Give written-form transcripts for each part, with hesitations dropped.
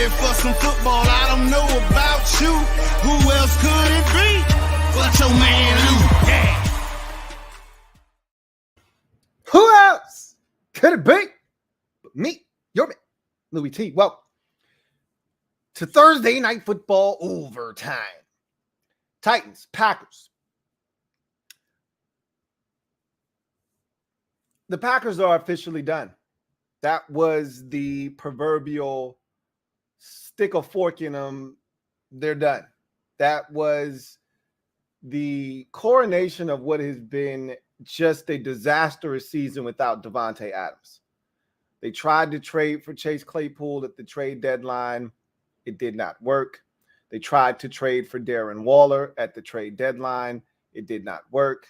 ready for some football. I don't know about you. Who else could it be but your man Lou? Yeah. Who else could it be but me, your man, Louie T? Welcome to Thursday Night Football Overtime. Titans, Packers. The Packers are officially done. That was the proverbial stick a fork in them. They're done. That was the coronation of what has been just a disastrous season without Davante Adams. They tried to trade for Chase Claypool at the trade deadline. It did not work. They tried to trade for Darren Waller at the trade deadline. It did not work.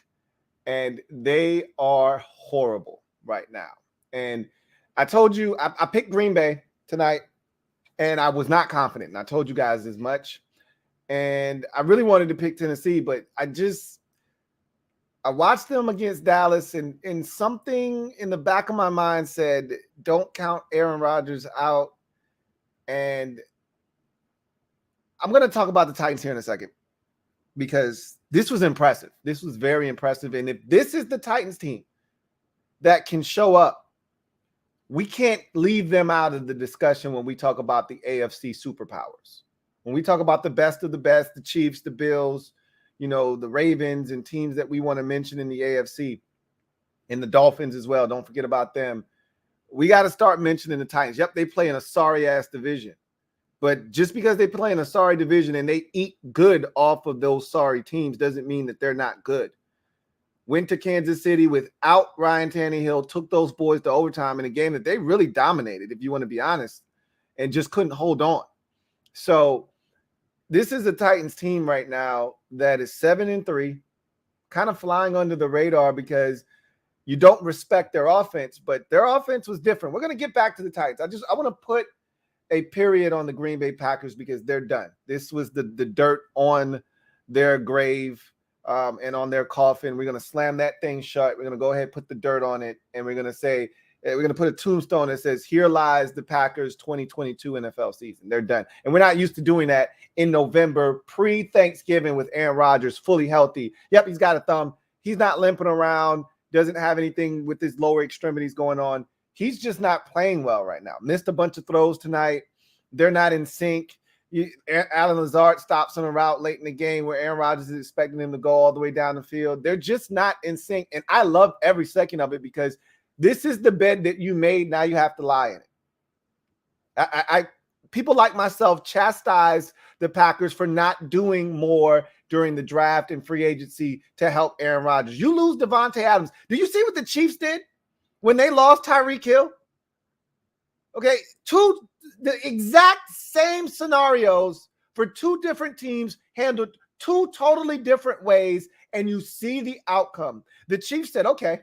And they are horrible right now. And I told you, I picked Green Bay tonight, and I was not confident. And I told you guys as much. And I really wanted to pick Tennessee, but I watched them against Dallas, and something in the back of my mind said, don't count Aaron Rodgers out. And I'm going to talk about the Titans here in a second, because this was impressive. This was very impressive. And if this is the Titans team that can show up, we can't leave them out of the discussion when we talk about the AFC superpowers. When we talk about the best of the best, the Chiefs, the Bills, the Ravens and teams that we want to mention in the AFC, and the Dolphins as well. Don't forget about them. We got to start mentioning the Titans. Yep, they play in a sorry-ass division. But just because they play in a sorry division and they eat good off of those sorry teams doesn't mean that they're not good. Went to Kansas City without Ryan Tannehill, took those boys to overtime in a game that they really dominated, if you want to be honest, and just couldn't hold on. So this is a Titans team right now that is 7-3, kind of flying under the radar because you don't respect their offense, but their offense was different. We're going to get back to the Titans. I want to put a period on the Green Bay Packers because they're done. This was the dirt on their grave and on their coffin. We're going to slam that thing shut. We're going to go ahead and put the dirt on it, and we're going to say, we're going to put a tombstone that says, here lies the Packers 2022 NFL season. They're done. And we're not used to doing that in November, pre-Thanksgiving, with Aaron Rodgers fully healthy. Yep, he's got a thumb. He's not limping around, doesn't have anything with his lower extremities going on. He's just not playing well right now. Missed a bunch of throws tonight. They're not in sync. Alan Lazard stops on a route late in the game where Aaron Rodgers is expecting him to go all the way down the field. They're just not in sync. And I love every second of it because this is the bed that you made. Now you have to lie in it. People like myself chastise the Packers for not doing more during the draft and free agency to help Aaron Rodgers. You lose Davante Adams. Do you see what the Chiefs did when they lost Tyreek Hill? Okay, the exact same scenarios for two different teams handled two totally different ways, and you see the outcome. The Chiefs said, okay,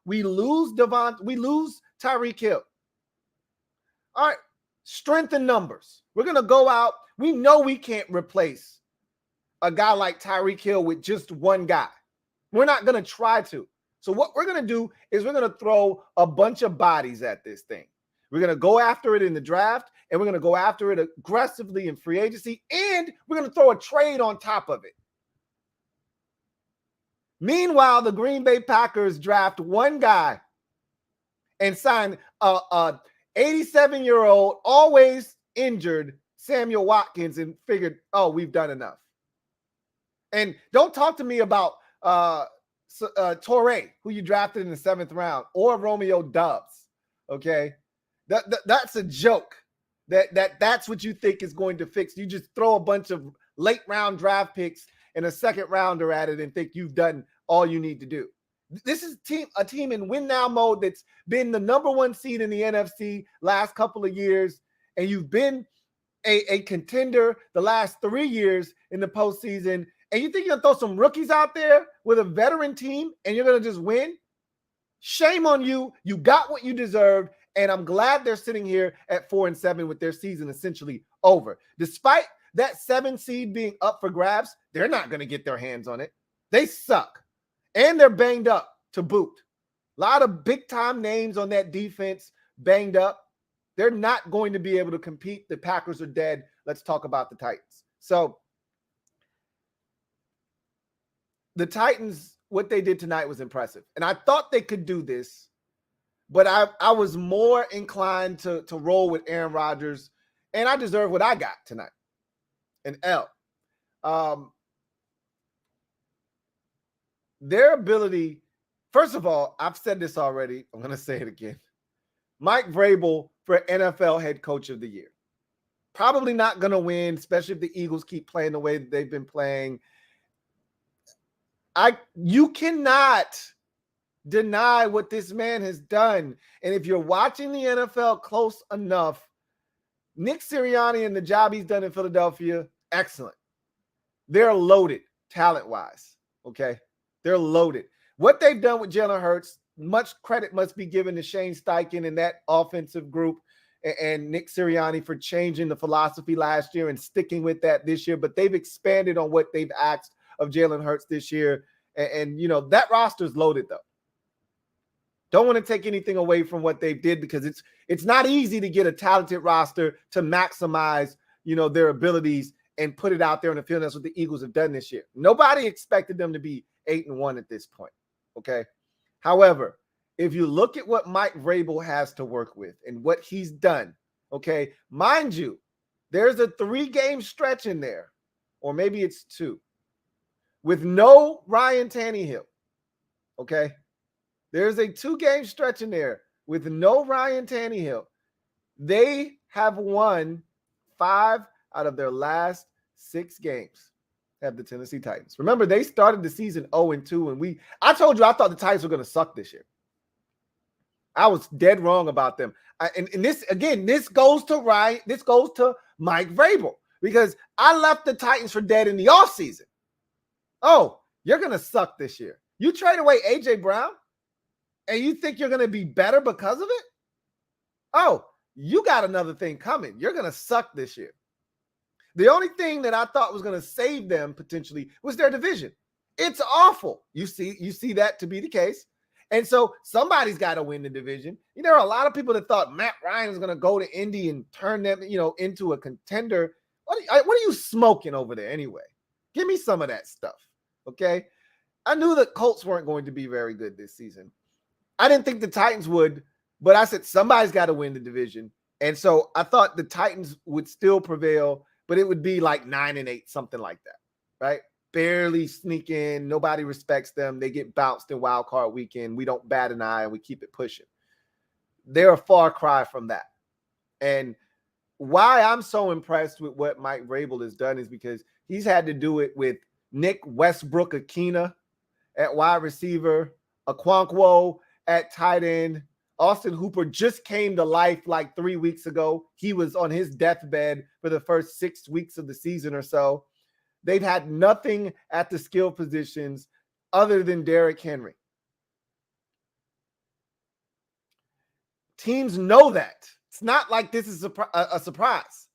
we lose Tyreek Hill. All right, strength in numbers. We're going to go out. We know we can't replace a guy like Tyreek Hill with just one guy. We're not going to try to. So what we're going to do is we're going to throw a bunch of bodies at this thing. We're going to go after it in the draft, and we're going to go after it aggressively in free agency, and we're going to throw a trade on top of it. Meanwhile, the Green Bay Packers draft one guy and sign a 87-year-old, always injured Samuel Watkins, and figured, oh, we've done enough. And don't talk to me about Torrey, who you drafted in the 7th round, or Romeo Doubs, okay? That's a joke. That's what you think is going to fix. You just throw a bunch of late round draft picks and a second rounder at it and think you've done all you need to do. This is a team in win now mode that's been the number 1 seed in the NFC last couple of years, and you've been a contender the last 3 years in the postseason, and you think you're going to throw some rookies out there with a veteran team and you're going to just win? Shame on you. You got what you deserved. And I'm glad they're sitting here at 4-7 with their season essentially over. Despite that 7 seed being up for grabs, they're not going to get their hands on it. They suck. And they're banged up to boot. A lot of big-time names on that defense banged up. They're not going to be able to compete. The Packers are dead. Let's talk about the Titans. So the Titans, what they did tonight was impressive. And I thought they could do this, but I was more inclined to roll with Aaron Rodgers, and I deserve what I got tonight, an L. Their ability, first of all, I've said this already. I'm going to say it again. Mike Vrabel for NFL head coach of the year. Probably not going to win, especially if the Eagles keep playing the way that they've been playing. You cannot deny what this man has done. And if you're watching the NFL close enough, Nick Sirianni and the job he's done in Philadelphia, excellent. They're loaded talent-wise, okay? They're loaded. What they've done with Jalen Hurts, much credit must be given to Shane Steichen and that offensive group and Nick Sirianni for changing the philosophy last year and sticking with that this year. But they've expanded on what they've asked of Jalen Hurts this year. And you know, that roster's loaded, though. Don't want to take anything away from what they did, because it's not easy to get a talented roster to maximize, you know, their abilities and put it out there on the field. That's what the Eagles have done this year. Nobody expected them to be 8-1 at this point, okay? However, if you look at what Mike Vrabel has to work with and what he's done, okay, mind you, there's a 3-game stretch in there, or maybe it's 2, with no Ryan Tannehill, okay? There's a 2-game stretch in there with no Ryan Tannehill. They have won 5 out of their last 6 games. Have the Tennessee Titans. Remember, they started the season 0-2, and I told you I thought the Titans were going to suck this year. I was dead wrong about them. And this, again, this goes to Mike Vrabel, because I left the Titans for dead in the offseason. Oh, you're going to suck this year. You trade away A.J. Brown, and you think you're going to be better because of it? Oh, you got another thing coming. You're going to suck this year. The only thing that I thought was going to save them potentially was their division. It's awful. You see that to be the case. And so somebody's got to win the division. You know, there are a lot of people that thought Matt Ryan is going to go to Indy and turn them, you know, into a contender. What are you smoking over there anyway? Give me some of that stuff, okay? I knew the Colts weren't going to be very good this season. I didn't think the Titans would, but I said somebody's got to win the division. And so I thought the Titans would still prevail, but it would be like 9-8, something like that, right? Barely sneak in. Nobody respects them. They get bounced in wild card weekend. We don't bat an eye and we keep it pushing. They're a far cry from that. And why I'm so impressed with what Mike Vrabel has done is because he's had to do it with Nick Westbrook-Akina at wide receiver, Okonkwo at tight end. Austin Hooper just came to life like 3 weeks ago. He was on his deathbed for the first 6 weeks of the season or so. They've had nothing at the skill positions other than Derrick Henry. Teams know that. It's not like this is a surprise.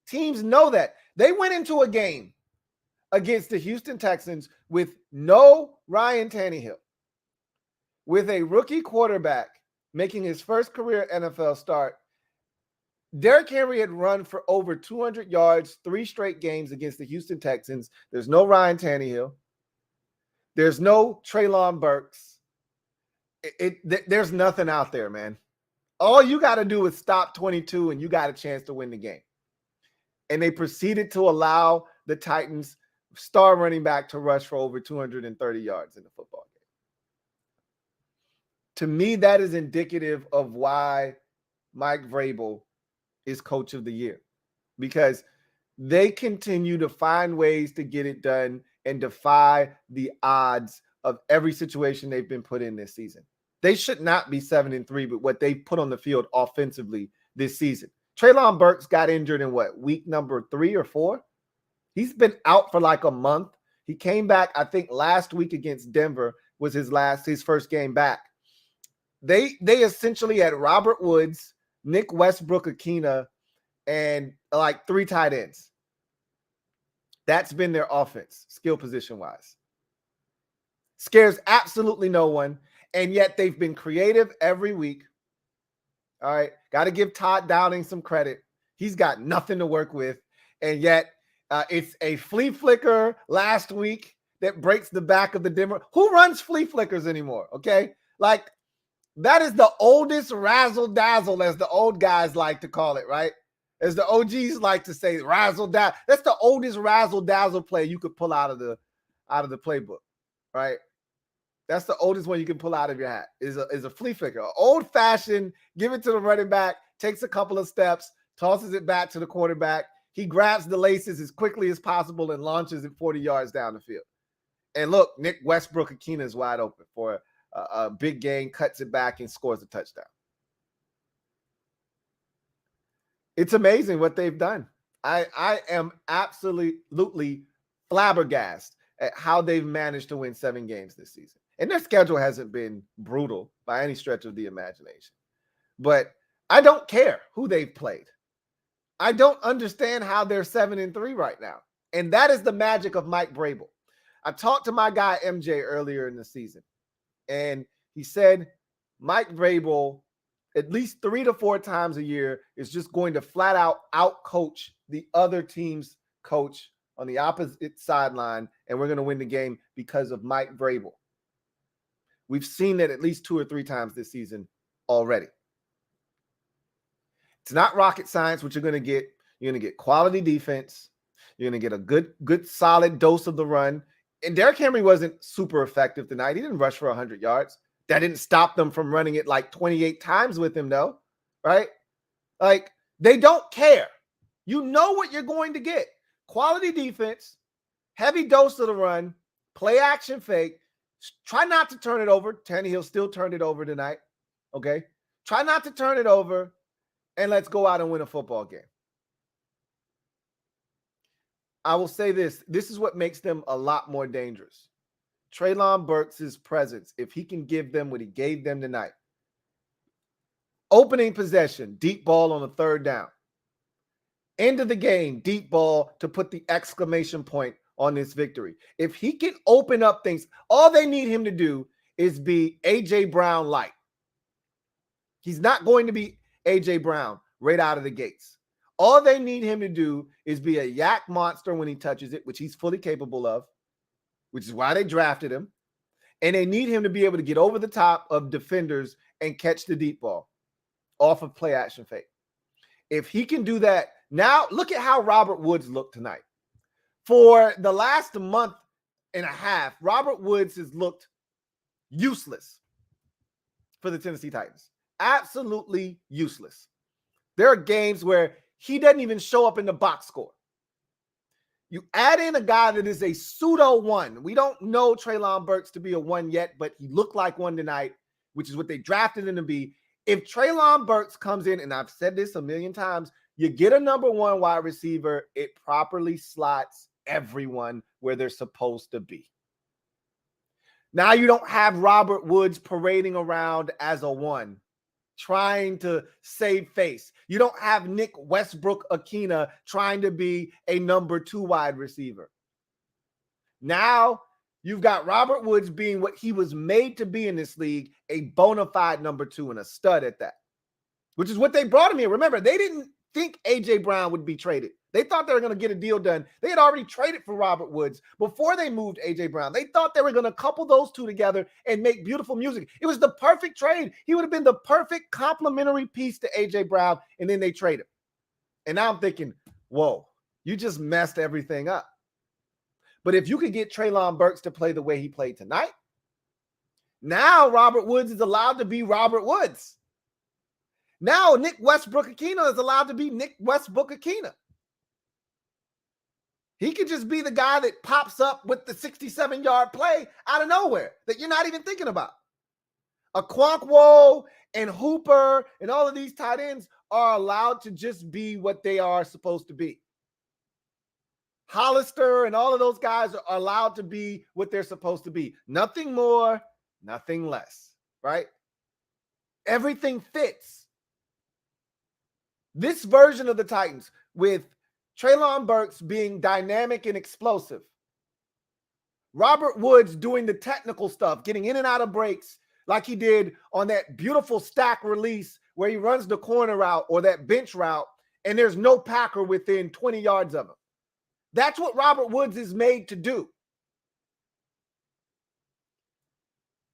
Teams know that. They went into a game against the Houston Texans with no Ryan Tannehill, with a rookie quarterback making his first career NFL start. Derrick Henry had run for over 200 yards 3 straight games against the Houston Texans. There's no Ryan Tannehill. There's no Treylon Burks. There's nothing out there, man. All you got to do is stop 22 and you got a chance to win the game. And they proceeded to allow the Titans star running back to rush for over 230 yards in the football game. To me, that is indicative of why Mike Vrabel is coach of the year, because they continue to find ways to get it done and defy the odds of every situation they've been put in this season. They should not be 7-3, but what they put on the field offensively this season. Treylon Burks got injured in week number 3 or 4? He's been out for like a month. He came back, I think, last week against Denver was his first game back. They essentially had Robert Woods, Nick Westbrook-Akina, and like 3 tight ends. That's been their offense, skill position-wise. Scares absolutely no one, and yet they've been creative every week. All right. Got to give Todd Downing some credit. He's got nothing to work with. And yet it's a flea flicker last week that breaks the back of the Denver. Who runs flea flickers anymore? Okay. Like, that is the oldest razzle dazzle, as the old guys like to call it, right? As the OGs like to say, razzle dazzle. That's the oldest razzle dazzle play you could pull out of the playbook, right? That's the oldest one you can pull out of your hat. Is a flea flicker, old fashioned. Give it to the running back, takes a couple of steps, tosses it back to the quarterback. He grabs the laces as quickly as possible and launches it 40 yards down the field. And look, Nick Westbrook-Akina is wide open for a big gain, cuts it back, and scores a touchdown. It's amazing what they've done. I am absolutely flabbergasted at how they've managed to win 7 games this season. And their schedule hasn't been brutal by any stretch of the imagination. But I don't care who they've played. I don't understand how they're 7-3 right now. And that is the magic of Mike Vrabel. I talked to my guy MJ earlier in the season, and he said Mike Vrabel at least 3 to 4 times a year is just going to flat out coach the other team's coach on the opposite sideline, and we're going to win the game because of Mike Vrabel. We've seen that at least 2 or 3 times this season already. It's not rocket science what you're going to get. You're going to get quality defense. You're going to get a good solid dose of the run. And Derrick Henry wasn't super effective tonight. He didn't rush for 100 yards. That didn't stop them from running it like 28 times with him, though, right? Like, they don't care. You know what you're going to get. Quality defense, heavy dose of the run, play action fake. Try not to turn it over. Tannehill still turned it over tonight, okay? Try not to turn it over, and let's go out and win a football game. I will say this. This is what makes them a lot more dangerous. Treylon Burks' presence, if he can give them what he gave them tonight. Opening possession, deep ball on the 3rd down. End of the game, deep ball to put the exclamation point on this victory. If he can open up things, all they need him to do is be A.J. Brown light. He's not going to be A.J. Brown right out of the gates. All they need him to do is be a yak monster when he touches it, which he's fully capable of, which is why they drafted him. And they need him to be able to get over the top of defenders and catch the deep ball off of play action fake. If he can do that, now look at how Robert Woods looked tonight. For the last month and a half, Robert Woods has looked useless for the Tennessee Titans. Absolutely useless. There are games where he doesn't even show up in the box score. You add in a guy that is a pseudo 1. We don't know Treylon Burks to be a 1 yet, but he looked like one tonight, which is what they drafted him to be. If Treylon Burks comes in, and I've said this a million times, you get a number 1 wide receiver, it properly slots everyone where they're supposed to be. Now you don't have Robert Woods parading around as a 1, trying to save face. You don't have Nick Westbrook-Akina trying to be a number 2 wide receiver. Now you've got Robert Woods being what he was made to be in this league, a bona fide number 2 and a stud at that, which is what they brought him here. Remember, they didn't think A.J. Brown would be traded. They thought they were going to get a deal done. They had already traded for Robert Woods before they moved A.J. Brown. They thought they were going to couple those two together and make beautiful music. It was the perfect trade. He would have been the perfect complementary piece to A.J. Brown, and then they trade him. And now I'm thinking, whoa, you just messed everything up. But if you could get Treylon Burks to play the way he played tonight, now Robert Woods is allowed to be Robert Woods. Now Nick Westbrook-Akina is allowed to be Nick Westbrook-Akina. He could just be the guy that pops up with the 67-yard play out of nowhere that you're not even thinking about. Okonkwo and Hooper and all of these tight ends are allowed to just be what they are supposed to be. Hollister and all of those guys are allowed to be what they're supposed to be. Nothing more, nothing less, right? Everything fits. This version of the Titans with Treylon Burks being dynamic and explosive, Robert Woods doing the technical stuff, getting in and out of breaks like he did on that beautiful stack release where he runs the corner route or that bench route and there's no Packer within 20 yards of him. That's what Robert Woods is made to do.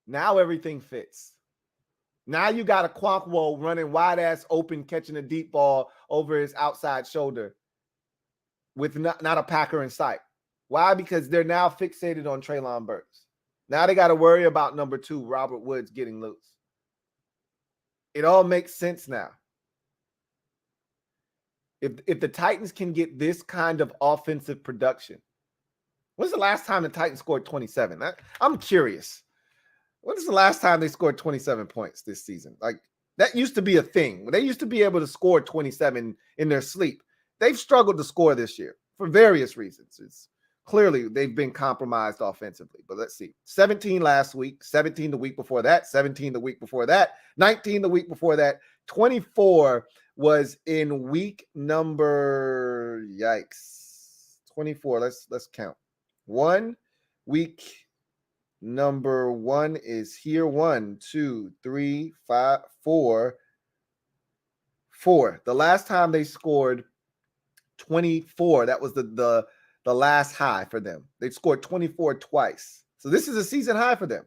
Now everything fits. Now you got a Quankwo running wide ass open, catching a deep ball over his outside shoulder with not a Packer in sight. Why? Because they're now fixated on Treylon Burks. Now they got to worry about number 2, Robert Woods, getting loose. It all makes sense now. If the Titans can get this kind of offensive production, when's the last time the Titans scored 27? I'm curious. When's the last time they scored 27 points this season? Like, that used to be a thing. They used to be able to score 27 in their sleep. They've struggled to score this year for various reasons. It's clearly they've been compromised offensively. But let's see. 17 last week, 17 the week before that, 17 the week before that, 19 the week before that, 24 was in week number, yikes, 24. Let's count. Week number 1 is here. 1, 2, 3, 5, 4. The last time they scored 24, that was the last high for them. They scored 24 twice. So this is a season high for them.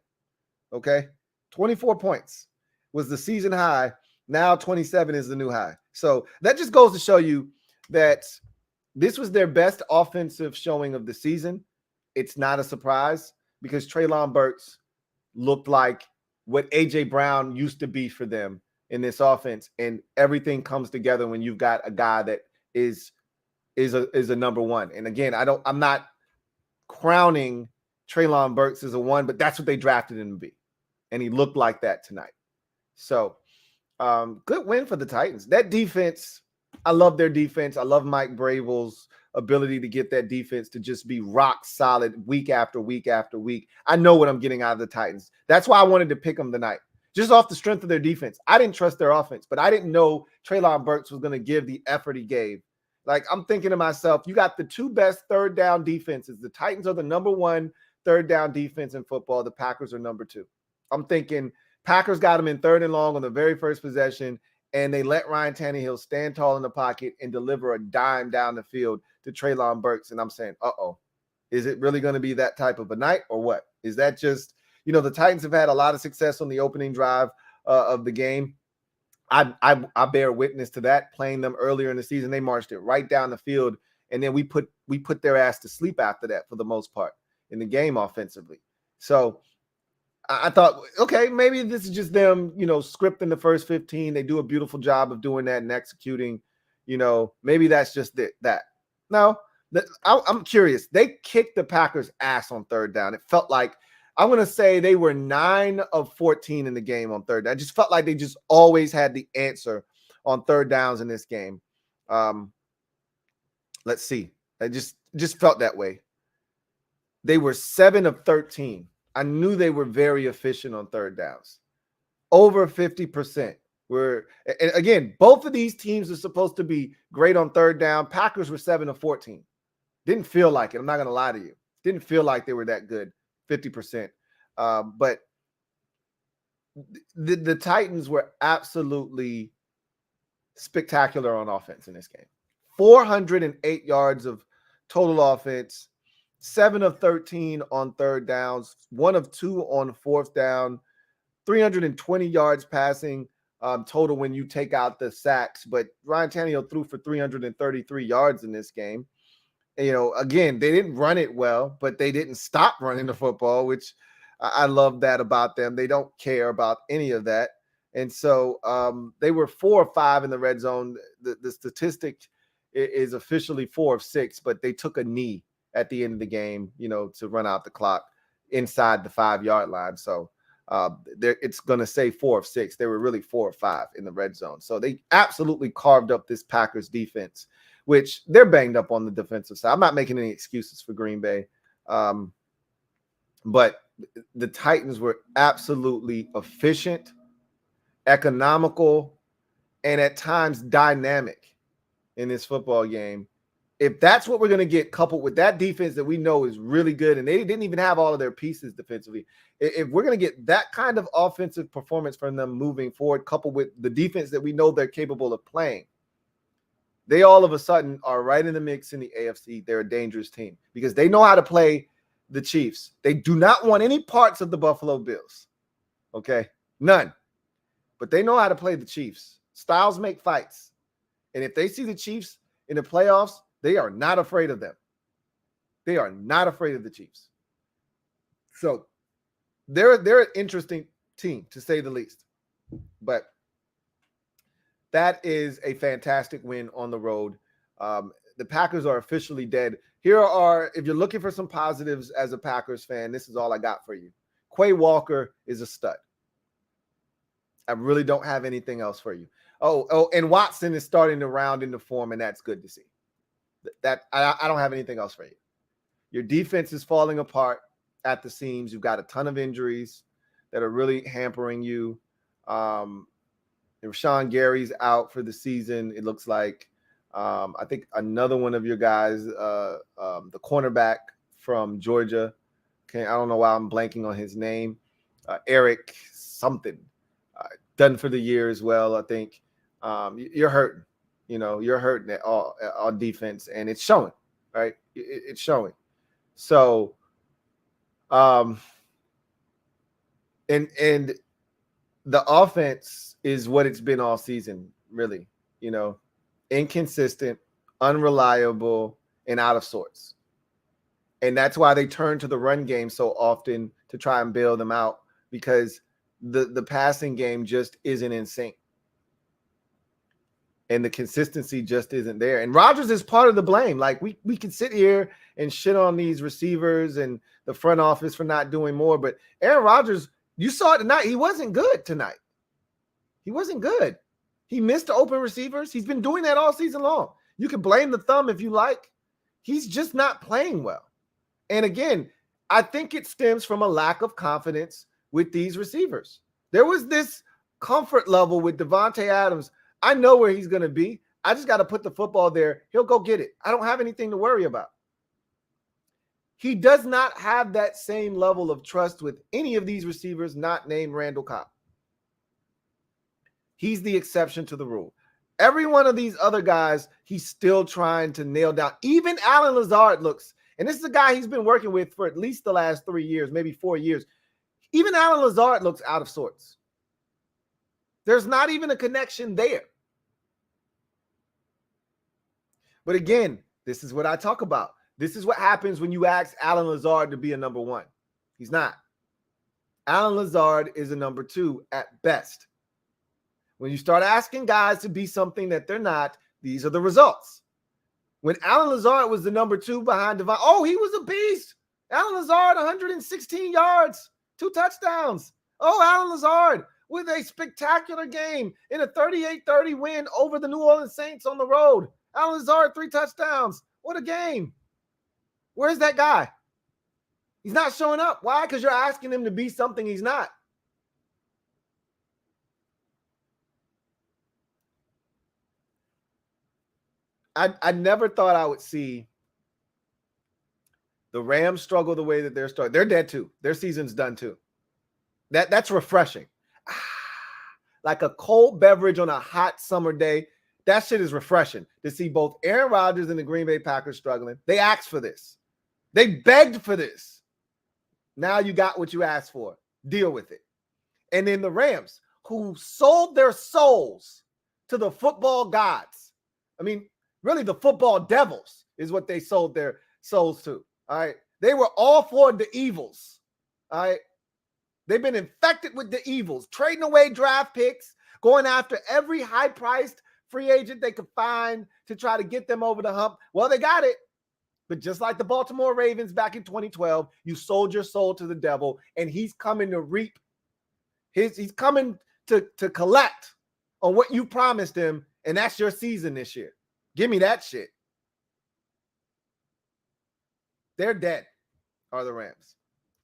Okay? 24 points was the season high. Now 27 is the new high. So that just goes to show you that this was their best offensive showing of the season. It's not a surprise because Treylon Burks looked like what A.J. Brown used to be for them in this offense. And everything comes together when you've got a guy that is a number 1. And again, I'm not crowning Treylon Burks as a 1, but that's what they drafted him to be. And he looked like that tonight. So good win for the Titans. That defense, I love their defense. I love Mike Bravel's ability to get that defense to just be rock solid week after week after week. I know what I'm getting out of the Titans. That's why I wanted to pick them tonight, just off the strength of their defense. I didn't trust their offense, but I didn't know Treylon Burks was going to give the effort he gave. Like, I'm thinking to myself, you got the 2 best third down defenses. The Titans are the number 1 third down defense in football. The Packers are number 2. I'm thinking Packers got them in 3rd and long on the very first possession, and they let Ryan Tannehill stand tall in the pocket and deliver a dime down the field to Treylon Burks. And I'm saying, is it really going to be that type of a night or what? Is that just, the Titans have had a lot of success on the opening drive of the game. I bear witness to that. Playing them earlier in the season, they marched it right down the field, and then we put their ass to sleep after that for the most part in the game offensively. So I thought, okay, maybe this is just them, scripting the first 15. They do a beautiful job of doing that and executing. Maybe that's just that. No, I'm curious. They kicked the Packers' ass on 3rd down. It felt like, I'm going to say they were 9 of 14 in the game on 3rd down. It just felt like they just always had the answer on 3rd downs in this game. Let's see. I just felt that way. They were 7 of 13. I knew they were very efficient on 3rd downs. Over 50%. And again, both of these teams are supposed to be great on 3rd down. Packers were 7 of 14. Didn't feel like it. I'm not going to lie to you. Didn't feel like they were that good. 50%. But the Titans were absolutely spectacular on offense in this game. 408 yards of total offense, 7 of 13 on 3rd downs, 1 of 2 on 4th down, 320 yards passing total when you take out the sacks. But Ryan Tannehill threw for 333 yards in this game. Again, they didn't run it well, but they didn't stop running the football, which I love that about them. They don't care about any of that. And so they were 4 of 5 in the red zone. The statistic is officially 4 of 6, but they took a knee at the end of the game, to run out the clock inside the 5-yard line. So it's going to say 4 of 6. They were really 4 of 5 in the red zone. So they absolutely carved up this Packers defense, which they're banged up on the defensive side. I'm not making any excuses for Green Bay. But the Titans were absolutely efficient, economical, and at times dynamic in this football game. If that's what we're going to get, coupled with that defense that we know is really good, and they didn't even have all of their pieces defensively, if we're going to get that kind of offensive performance from them moving forward, coupled with the defense that we know they're capable of playing, they all of a sudden are right in the mix in the AFC. They're a dangerous team because they know how to play the Chiefs. They do not want any parts of the Buffalo Bills. Okay? None. But they know how to play the Chiefs. Styles make fights. And if they see the Chiefs in the playoffs, they are not afraid of them. They are not afraid of the Chiefs. So they're an interesting team, to say the least. But that is a fantastic win on the road. The Packers are officially dead. Here are, if you're looking for some positives as a Packers fan, this is all I got for you. Quay Walker is a stud. I really don't have anything else for you. Oh, and Watson is starting to round into form, and that's good to see. I don't have anything else for you. Your defense is falling apart at the seams. You've got a ton of injuries that are really hampering you. Rashawn Gary's out for the season, it looks like. I think another one of your guys, the cornerback from Georgia, I don't know why I'm blanking on his name, Eric something, done for the year as well, I think. You're hurting. You're hurting at all defense, and it's showing, right? It's showing. So, and the offense is what it's been all season, really. Inconsistent, unreliable, and out of sorts. And that's why they turn to the run game so often to try and bail them out, because the passing game just isn't in sync. And the consistency just isn't there. And Rodgers is part of the blame. Like, we can sit here and shit on these receivers and the front office for not doing more. But Aaron Rodgers, you saw it tonight. He wasn't good tonight. He wasn't good. He missed the open receivers. He's been doing that all season long. You can blame the thumb if you like. He's just not playing well. And again, I think it stems from a lack of confidence with these receivers. There was this comfort level with Devontae Adams. I know where he's going to be. I just got to put the football there. He'll go get it. I don't have anything to worry about. He does not have that same level of trust with any of these receivers not named Randall Cobb. He's the exception to the rule. Every one of these other guys, he's still trying to nail down. Even Allen Lazard looks, and this is a guy he's been working with for at least the last 3 years, maybe 4 years. Even Allen Lazard looks out of sorts. There's not even a connection there. But again, this is what I talk about. This is what happens when you ask Allen Lazard to be a number one. He's not. Allen Lazard is a number two at best. When you start asking guys to be something that they're not, these are the results. When Allen Lazard was the number two behind Devon, he was a beast. Allen Lazard, 116 yards, 2 touchdowns. Allen Lazard with a spectacular game in a 38-30 win over the New Orleans Saints on the road. Allen Lazard, 3 touchdowns. What a game. Where's that guy? He's not showing up. Why? Because you're asking him to be something he's not. I never thought I would see the Rams struggle the way that they're starting. They're dead too. Their season's done too. That's refreshing. Like a cold beverage on a hot summer day. That shit is refreshing to see both Aaron Rodgers and the Green Bay Packers struggling. They asked for this. They begged for this. Now you got what you asked for. Deal with it. And then the Rams, who sold their souls to the football gods. I mean, really the football devils is what they sold their souls to. All right. They were all for the evils. All right. They've been infected with the evils, trading away draft picks, going after every high-priced free agent they could find to try to get them over the hump. Well, they got it. But just like the Baltimore Ravens back in 2012, you sold your soul to the devil, and he's coming to reap. He's coming to collect on what you promised him, and that's your season this year. Give me that shit. They're dead, are the Rams,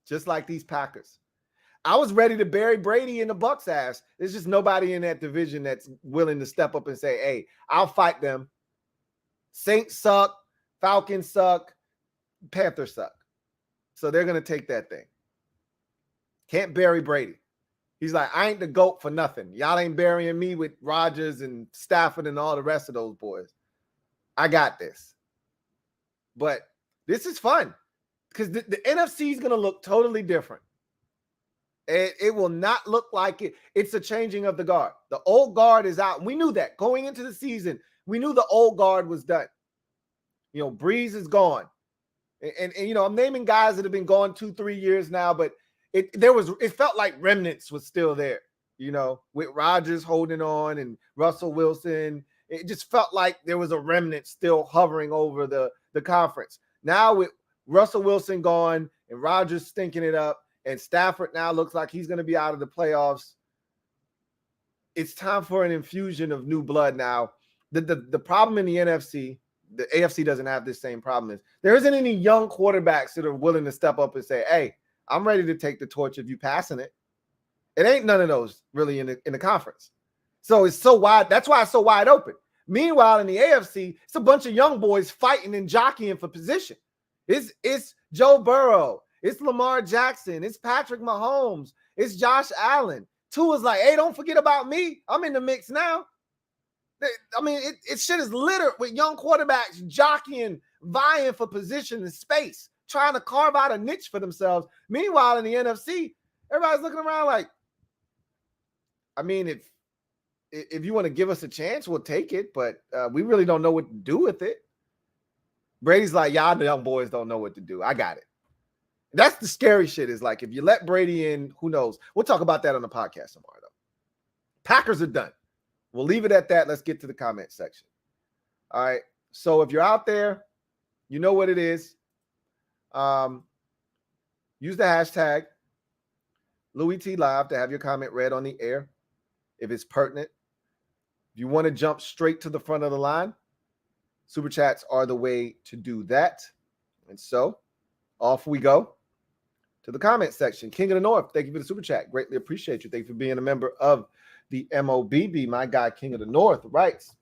just like these Packers. I was ready to bury Brady in the Bucs' ass. There's just nobody in that division that's willing to step up and say, hey, I'll fight them. Saints suck. Falcons suck. Panthers suck. So they're going to take that thing. Can't bury Brady. He's like, I ain't the GOAT for nothing. Y'all ain't burying me with Rodgers and Stafford and all the rest of those boys. I got this. But this is fun because the NFC is going to look totally different. It will not look like it. It's a changing of the guard. The old guard is out. We knew that going into the season. We knew the old guard was done. Breeze is gone. And I'm naming guys that have been gone 2-3 years now, but it felt like remnants was still there, with Rodgers holding on and Russell Wilson. It just felt like there was a remnant still hovering over the conference. Now with Russell Wilson gone and Rodgers stinking it up, and Stafford now looks like he's going to be out of the playoffs. It's time for an infusion of new blood now. The problem in the NFC, the AFC doesn't have this same problem. There isn't any young quarterbacks that are willing to step up and say, hey, I'm ready to take the torch if you passing it. It ain't none of those really in the conference. So it's so wide. That's why it's so wide open. Meanwhile, in the AFC, it's a bunch of young boys fighting and jockeying for position. It's Joe Burrow. It's Lamar Jackson. It's Patrick Mahomes. It's Josh Allen. Tua's like, hey, don't forget about me. I'm in the mix now. I mean, it shit is littered with young quarterbacks jockeying, vying for position and space, trying to carve out a niche for themselves. Meanwhile, in the NFC, everybody's looking around like, I mean, if you want to give us a chance, we'll take it, but we really don't know what to do with it. Brady's like, y'all the young boys don't know what to do. I got it. That's the scary shit is like, if you let Brady in, who knows? We'll talk about that on the podcast tomorrow, though. Packers are done. We'll leave it at that. Let's get to the comment section. All right. So if you're out there, you know what it is. Use the hashtag LouieTLive to have your comment read on the air if it's pertinent. If you want to jump straight to the front of the line, Super Chats are the way to do that. And so off we go to the comment section. King of the North, thank you for the Super Chat. Greatly appreciate you. Thank you for being a member of the MOBB. My guy, King of the North, writes,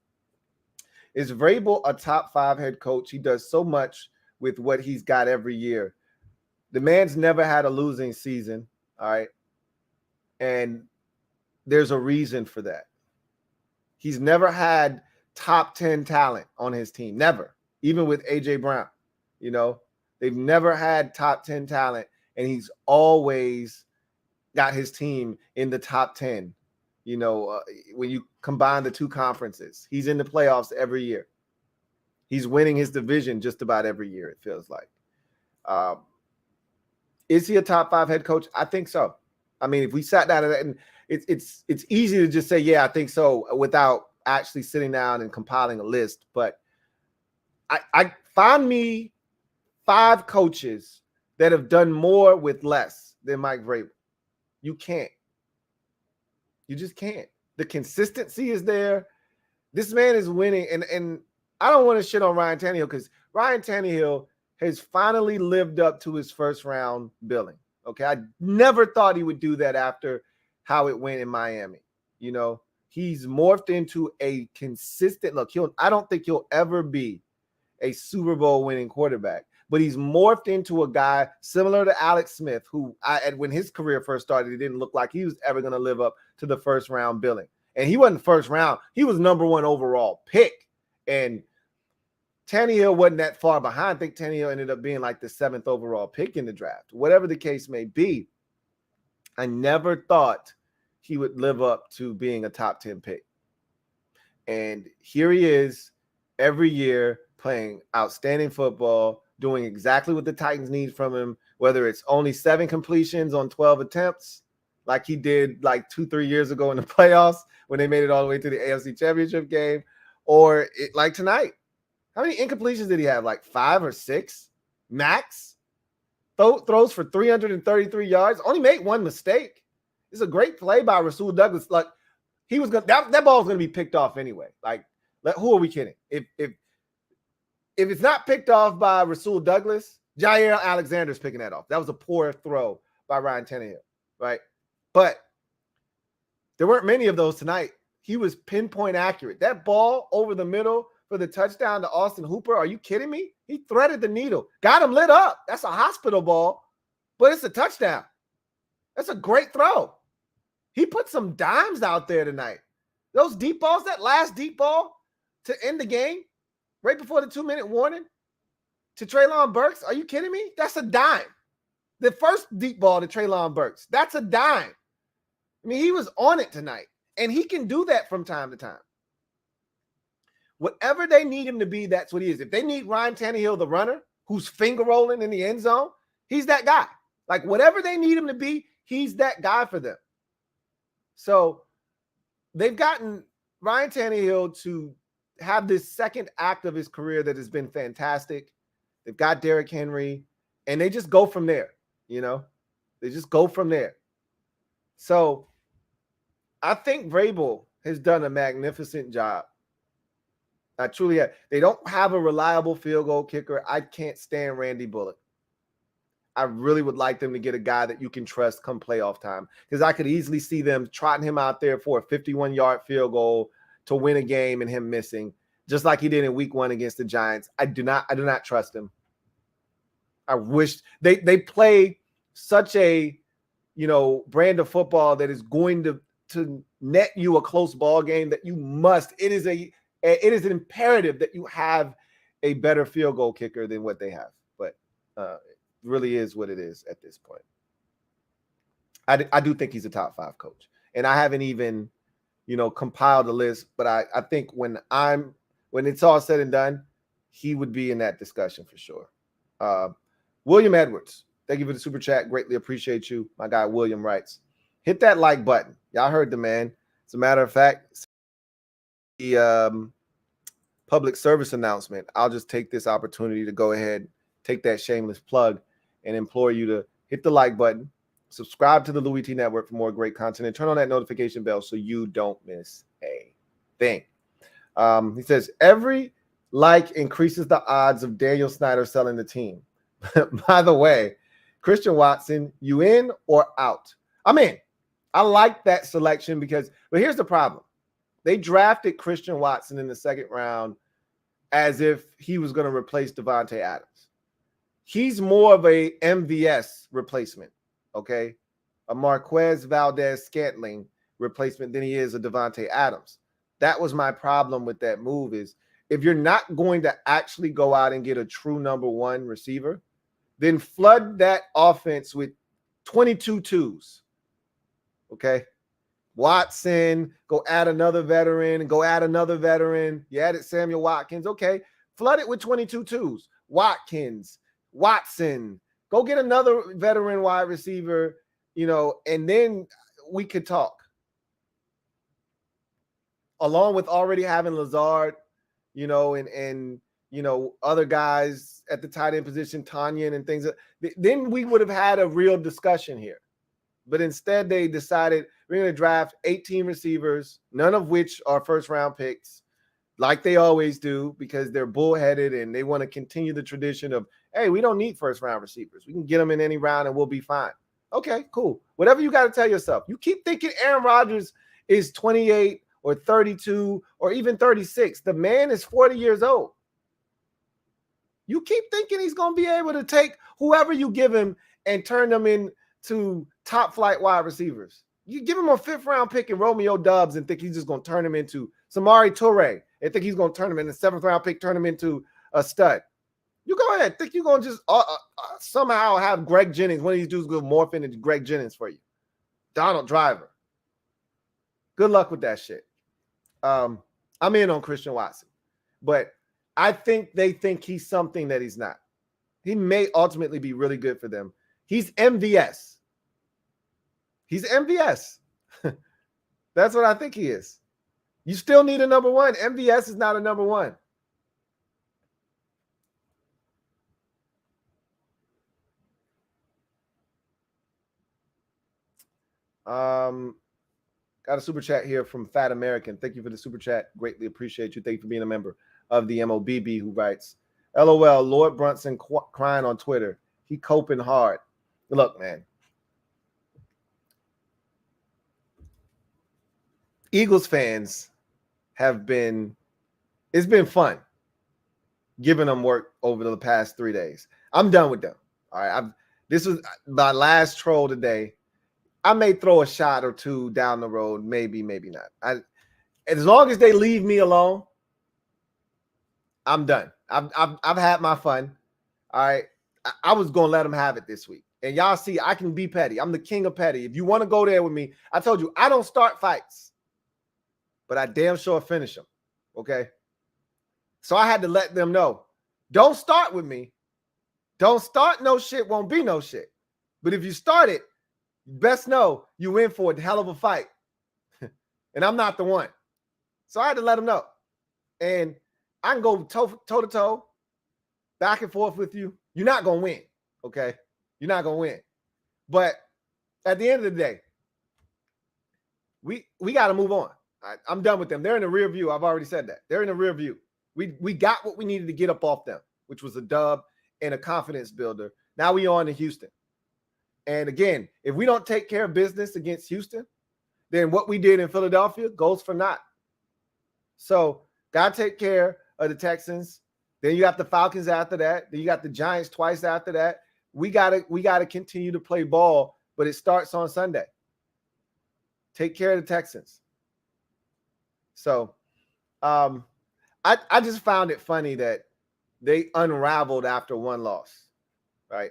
is Vrabel a top 5 head coach? He does so much with what he's got every year. The man's never had a losing season, all right? And there's a reason for that. He's never had top 10 talent on his team. Never. Even with A.J. Brown, they've never had top 10 talent, and he's always got his team in the top 10. When you combine the two conferences, he's in the playoffs every year. He's winning his division just about every year, it feels like. Is he a top 5 head coach? I think so. I mean, if we sat down and it's easy to just say, yeah, I think so, without actually sitting down and compiling a list. But I find me 5 coaches that have done more with less than Mike Vrabel. You can't. You just can't. The consistency is there. This man is winning. And I don't want to shit on Ryan Tannehill because Ryan Tannehill has finally lived up to his first round billing. Okay. I never thought he would do that after how it went in Miami. He's morphed into a consistent look. I don't think he'll ever be a Super Bowl winning quarterback, but he's morphed into a guy similar to Alex Smith, who when his career first started, it didn't look like he was ever going to live up to the first round billing. And he wasn't first round. He was number 1 overall pick. And Tannehill wasn't that far behind. I think Tannehill ended up being like the 7th overall pick in the draft. Whatever the case may be, I never thought he would live up to being a top 10 pick. And here he is every year playing outstanding football, doing exactly what the Titans need from him, whether it's only 7 completions on 12 attempts, like he did like 2-3 years ago in the playoffs when they made it all the way to the AFC Championship game, or like tonight. How many incompletions did he have? Like 5 or 6 max? Throws for 333 yards. Only made 1 mistake. It's a great play by Rasul Douglas. Like he was gonna that ball was gonna be picked off anyway. Like, who are we kidding? If it's not picked off by Rasul Douglas, Jair Alexander's picking that off. That was a poor throw by Ryan Tannehill, right? But there weren't many of those tonight. He was pinpoint accurate. That ball over the middle for the touchdown to Austin Hooper. Are you kidding me? He threaded the needle. Got him lit up. That's a hospital ball, but it's a touchdown. That's a great throw. He put some dimes out there tonight. Those deep balls, that last deep ball to end the game right before the 2-minute warning to Treylon Burks. Are you kidding me? That's a dime. The first deep ball to Treylon Burks, that's a dime. I mean, he was on it tonight, and he can do that from time to time. Whatever they need him to be, that's what he is. If they need Ryan Tannehill, the runner, who's finger rolling in the end zone, he's that guy. Like, whatever they need him to be, he's that guy for them. So they've gotten Ryan Tannehill to have this second act of his career that has been fantastic. They've got Derrick Henry, and they just go from there, you know? They just go from there. So I think Vrabel has done a magnificent job. I truly have. They don't have a reliable field goal kicker. I can't stand Randy Bullock. I really would like them to get a guy that you can trust come playoff time, because I could easily see them trotting him out there for a 51-yard field goal to win a game and him missing, just like he did in week 1 against the Giants. I do not trust him. I wish they play such a, brand of football that is going to net you a close ball game that you must. It is an imperative that you have a better field goal kicker than what they have. But really is what it is at this point. I do think he's a top 5 coach, and I haven't even, compiled a list, but I think when it's all said and done, he would be in that discussion for sure. William Edwards, thank you for the super chat. Greatly appreciate you. My guy William writes, hit that like button. Y'all heard the man. As a matter of fact, the public service announcement, I'll just take this opportunity to go ahead, take that shameless plug, and implore you to hit the like button, subscribe to the Louie T Network for more great content, and turn on that notification bell so you don't miss a thing. He says, every like increases the odds of Daniel Snyder selling the team. By the way, Christian Watson, you in or out? I'm in. I like that selection but here's the problem. They drafted Christian Watson in the 2nd round as if he was going to replace Devontae Adams. He's more of a MVS replacement, okay? A Marquez Valdez-Scantling replacement than he is a Devontae Adams. That was my problem with that move, is if you're not going to actually go out and get a true number 1 receiver, then flood that offense with 22 twos, okay? Watson, go add another veteran, and go add another veteran. You added Samuel Watkins, okay. Flood it with 22 twos. Watkins, Watson, go get another veteran wide receiver, and then we could talk. Along with already having Lazard, and other guys at the tight end position, Tanyan and things. Then we would have had a real discussion here. But instead, they decided we're going to draft 18 receivers, none of which are first-round picks, like they always do, because they're bullheaded and they want to continue the tradition of, hey, we don't need first-round receivers. We can get them in any round and we'll be fine. Okay, cool. Whatever you got to tell yourself. You keep thinking Aaron Rodgers is 28 or 32 or even 36. The man is 40 years old. You keep thinking he's going to be able to take whoever you give him and turn them into top flight wide receivers. You give him a 5th-round pick in Romeo Doubs and think he's just going to turn him into Samori Toure and think he's going to turn him in a 7th-round pick, turn him into a stud. You go ahead. Think you're going to just somehow have Greg Jennings, one of these dudes going to morph into Greg Jennings for you. Donald Driver. Good luck with that shit. I'm in on Christian Watson. But I think they think he's something that he's not. He may ultimately be really good for them. He's MVS. He's MVS. That's what I think he is. You still need a number 1. MVS is not a number 1. Got a super chat here from Fat American. Thank you for the super chat. Greatly appreciate you. Thank you for being a member of the MOBB, who writes, LOL, Lord Brunson crying on Twitter. He coping hard. Look, man. Eagles fans have been It's been fun giving them work over the past 3 days. I'm done with them. All right. This was my last troll today. I may throw a shot or two down the road, maybe not. As long as they leave me alone, I'm done. I've had my fun. All right. I was gonna let them have it this week. And y'all see, I can be petty. I'm the king of petty. If you want to go there with me, I told you I don't start fights, but I damn sure finish them. Okay. So I had to let them know, don't start with me. Don't start no shit, won't be no shit. But if you start it, best know you in for a hell of a fight. And I'm not the one. So I had to let them know. And I can go toe to toe, back and forth with you. You're not going to win, okay? You're not going to win. But at the end of the day, we got to move on. I'm done with them. They're in the rear view. I've already said that. They're in the rear view. We got what we needed to get up off them, which was a dub and a confidence builder. Now we on to Houston. And again, if we don't take care of business against Houston, then what we did in Philadelphia goes for naught. So got to take care of the Texans. Then you got the Falcons after that. Then you got the Giants twice after that. We gotta continue to play ball, but it starts on Sunday. Take care of the Texans. So I just found it funny that they unraveled after one loss, right?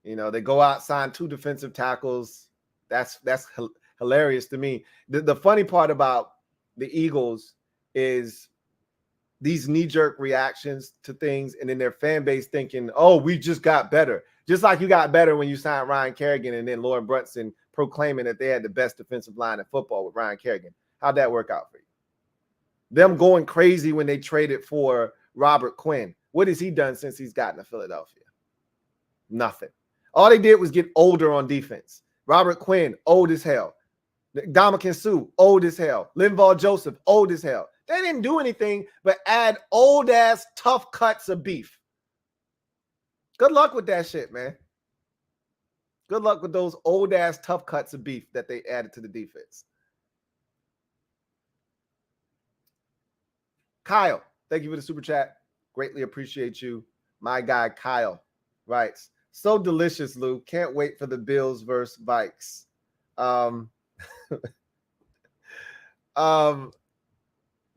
You know, they go out, sign 2 defensive tackles. That's hilarious to me. The funny part about the Eagles is these knee-jerk reactions to things, and then their fan base thinking, oh, we just got better. Just like you got better when you signed Ryan Kerrigan and then Lauren Brunson proclaiming that they had the best defensive line in football with Ryan Kerrigan. How'd that work out for you? Them going crazy when they traded for Robert Quinn. What has he done since he's gotten to Philadelphia? Nothing. All they did was get older on defense. Robert Quinn, old as hell. Ndamukong Suh, old as hell. Linval Joseph, old as hell. They didn't do anything but add old-ass tough cuts of beef. Good luck with that shit, man. Good luck with those old-ass tough cuts of beef that they added to the defense. Kyle, thank you for the super chat. Greatly appreciate you. My guy, Kyle, writes, so delicious, Lou. Can't wait for the Bills versus Vikes.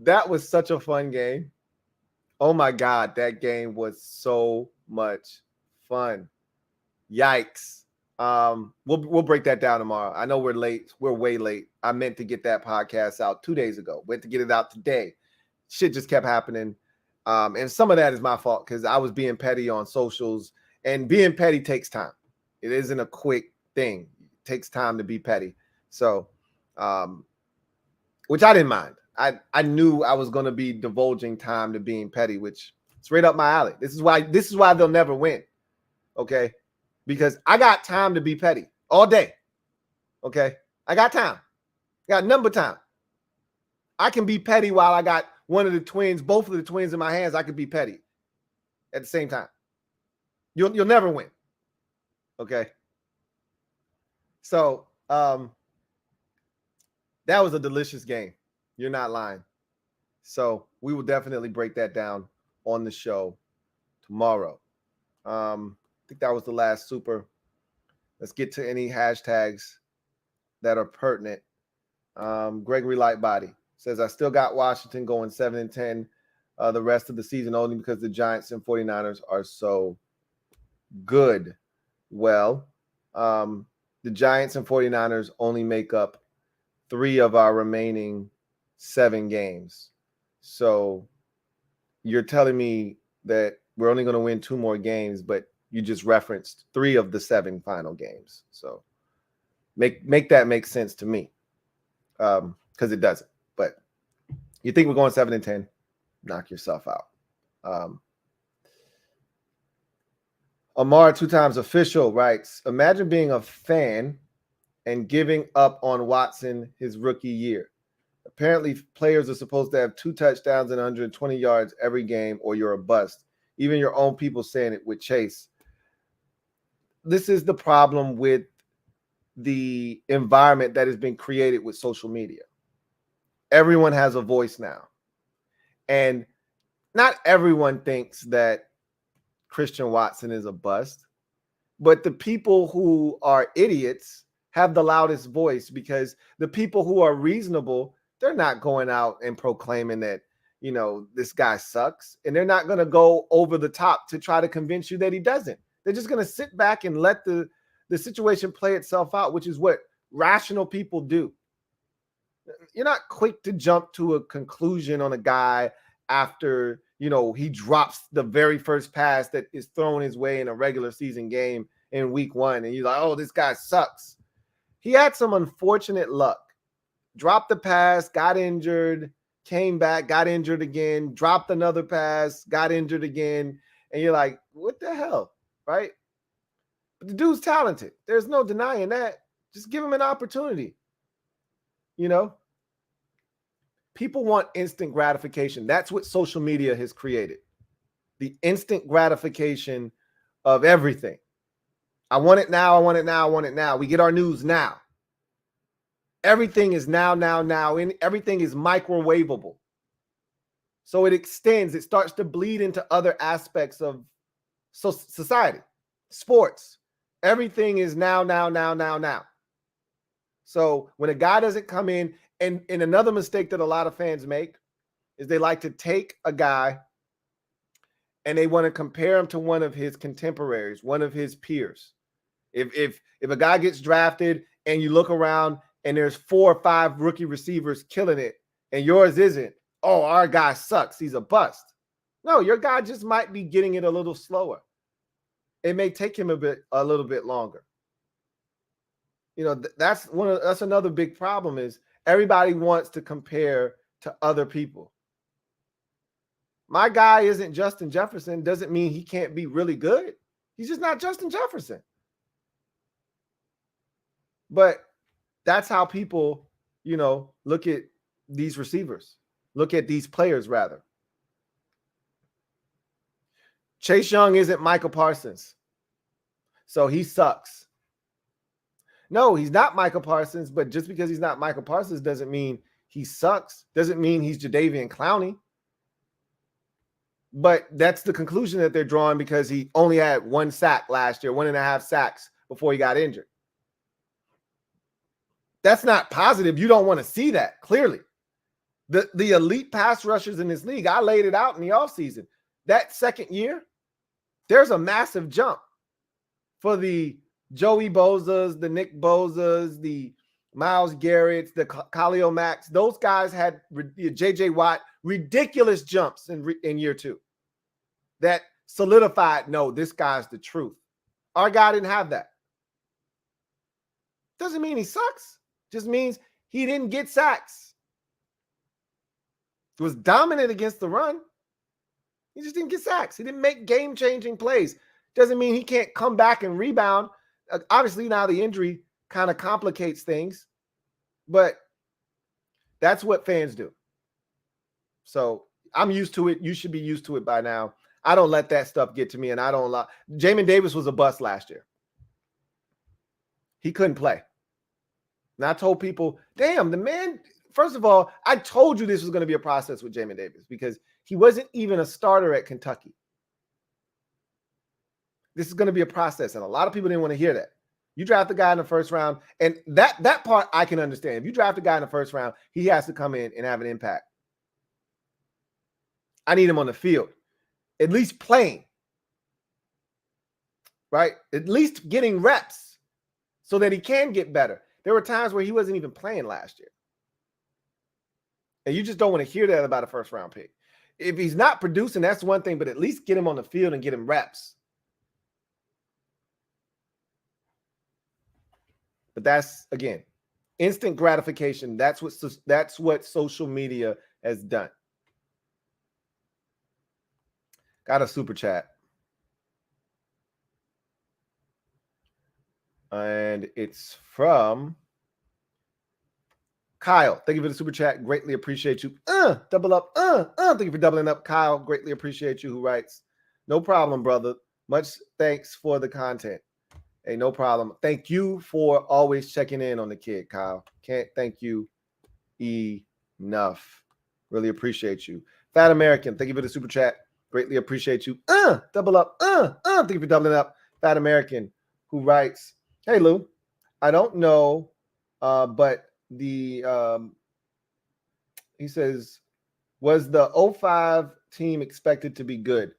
That was such a fun game. Oh my God, that game was so much fun. Yikes. We'll break that down tomorrow. I know we're late. We're way late. I meant to get that podcast out 2 days ago. Went to get it out today. Shit just kept happening. And some of that is my fault because I was being petty on socials, and being petty takes time. It isn't a quick thing. It takes time to be petty. So, which I didn't mind. I knew I was going to be divulging time to being petty, which is right up my alley. This is why they'll never win. Okay? Because I got time to be petty all day. Okay? I got time. I got number time. I can be petty while I got one of the twins, both of the twins in my hands. I could be petty at the same time. You'll never win. Okay? So, that was a delicious game. You're not lying. So we will definitely break that down on the show tomorrow. I think that was the last super. Let's get to any hashtags that are pertinent. Gregory Lightbody says, I still got Washington going 7-10 the rest of the season only because the Giants and 49ers are so good. Well, the Giants and 49ers only make up 3 of our remaining 7 games. So you're telling me that we're only going to win 2 more games, but you just referenced 3 of the 7 final games. So make that make sense to me, because it doesn't. But you think we're going 7-10, knock yourself out. Amar, 2 times official, writes, imagine being a fan and giving up on Watson his rookie year. Apparently, players are supposed to have 2 touchdowns and 120 yards every game, or you're a bust. Even your own people saying it with Chase. This is the problem with the environment that has been created with social media. Everyone has a voice now. And not everyone thinks that Christian Watson is a bust, but the people who are idiots have the loudest voice, because the people who are reasonable, they're not going out and proclaiming that, you know, this guy sucks. And they're not going to go over the top to try to convince you that he doesn't. They're just going to sit back and let the situation play itself out, which is what rational people do. You're not quick to jump to a conclusion on a guy after, you know, he drops the very first pass that is thrown his way in a regular season game in week 1. And you're like, oh, this guy sucks. He had some unfortunate luck. Dropped the pass, got injured, came back, got injured again, dropped another pass, got injured again. And you're like, what the hell, right? But the dude's talented. There's no denying that. Just give him an opportunity. You know? People want instant gratification. That's what social media has created. The instant gratification of everything. I want it now, I want it now, I want it now. We get our news now. Everything is now, and everything is microwavable. So it extends, it starts to bleed into other aspects of society, sports. Everything is now. So when a guy doesn't come in, and another mistake that a lot of fans make is they like to take a guy and they want to compare him to one of his contemporaries, one of his peers. If a guy gets drafted and you look around and there's 4 or 5 rookie receivers killing it and yours isn't, oh, our guy sucks, he's a bust. No, your guy just might be getting it a little slower. It may take him a little bit longer. You know, that's another big problem is everybody wants to compare to other people. My guy isn't Justin Jefferson doesn't mean he can't be really good. He's just not Justin Jefferson. But that's how people, you know, look at these receivers, look at these players rather. Chase Young isn't Michael Parsons, so he sucks. No, he's not Michael Parsons, but just because he's not Michael Parsons doesn't mean he sucks. Doesn't mean he's Jadeveon Clowney. But that's the conclusion that they're drawing because he only had 1 sack last year, 1.5 sacks before he got injured. That's not positive. You don't want to see that, clearly. The elite pass rushers in this league, I laid it out in the offseason. That second year, there's a massive jump for the Joey Bozas, the Nick Bozas, the Myles Garretts, the Khalil Macks. Those guys had J.J. Watt, ridiculous jumps in year 2 that solidified, no, this guy's the truth. Our guy didn't have that. Doesn't mean he sucks. Just means he didn't get sacks. He was dominant against the run. He just didn't get sacks. He didn't make game-changing plays. Doesn't mean he can't come back and rebound. Obviously, now the injury kind of complicates things, but that's what fans do. So I'm used to it. You should be used to it by now. I don't let that stuff get to me, and I don't lie. Jamin Davis was a bust last year. He couldn't play. And I told people, damn, the man, first of all, I told you this was going to be a process with Jamin Davis because he wasn't even a starter at Kentucky. This is going to be a process, and a lot of people didn't want to hear that. You draft a guy in the first round, and that part I can understand. If you draft a guy in the first round, he has to come in and have an impact. I need him on the field, at least playing, right? At least getting reps so that he can get better. There were times where he wasn't even playing last year. And you just don't want to hear that about a first-round pick. If he's not producing, that's one thing, but at least get him on the field and get him reps. But that's, again, instant gratification. That's what social media has done. Got a super chat. And it's from Kyle. Thank you for the super chat. Greatly appreciate you. Double up. Thank you for doubling up, Kyle. Greatly appreciate you. Who writes, no problem, brother. Much thanks for the content. Hey, no problem. Thank you for always checking in on the kid, Kyle. Can't thank you enough. Really appreciate you. Fat American, thank you for the super chat. Greatly appreciate you. Double up. Thank you for doubling up. Fat American, who writes, "Hey Lou, I don't know, but the he says, was the 05 team expected to be good?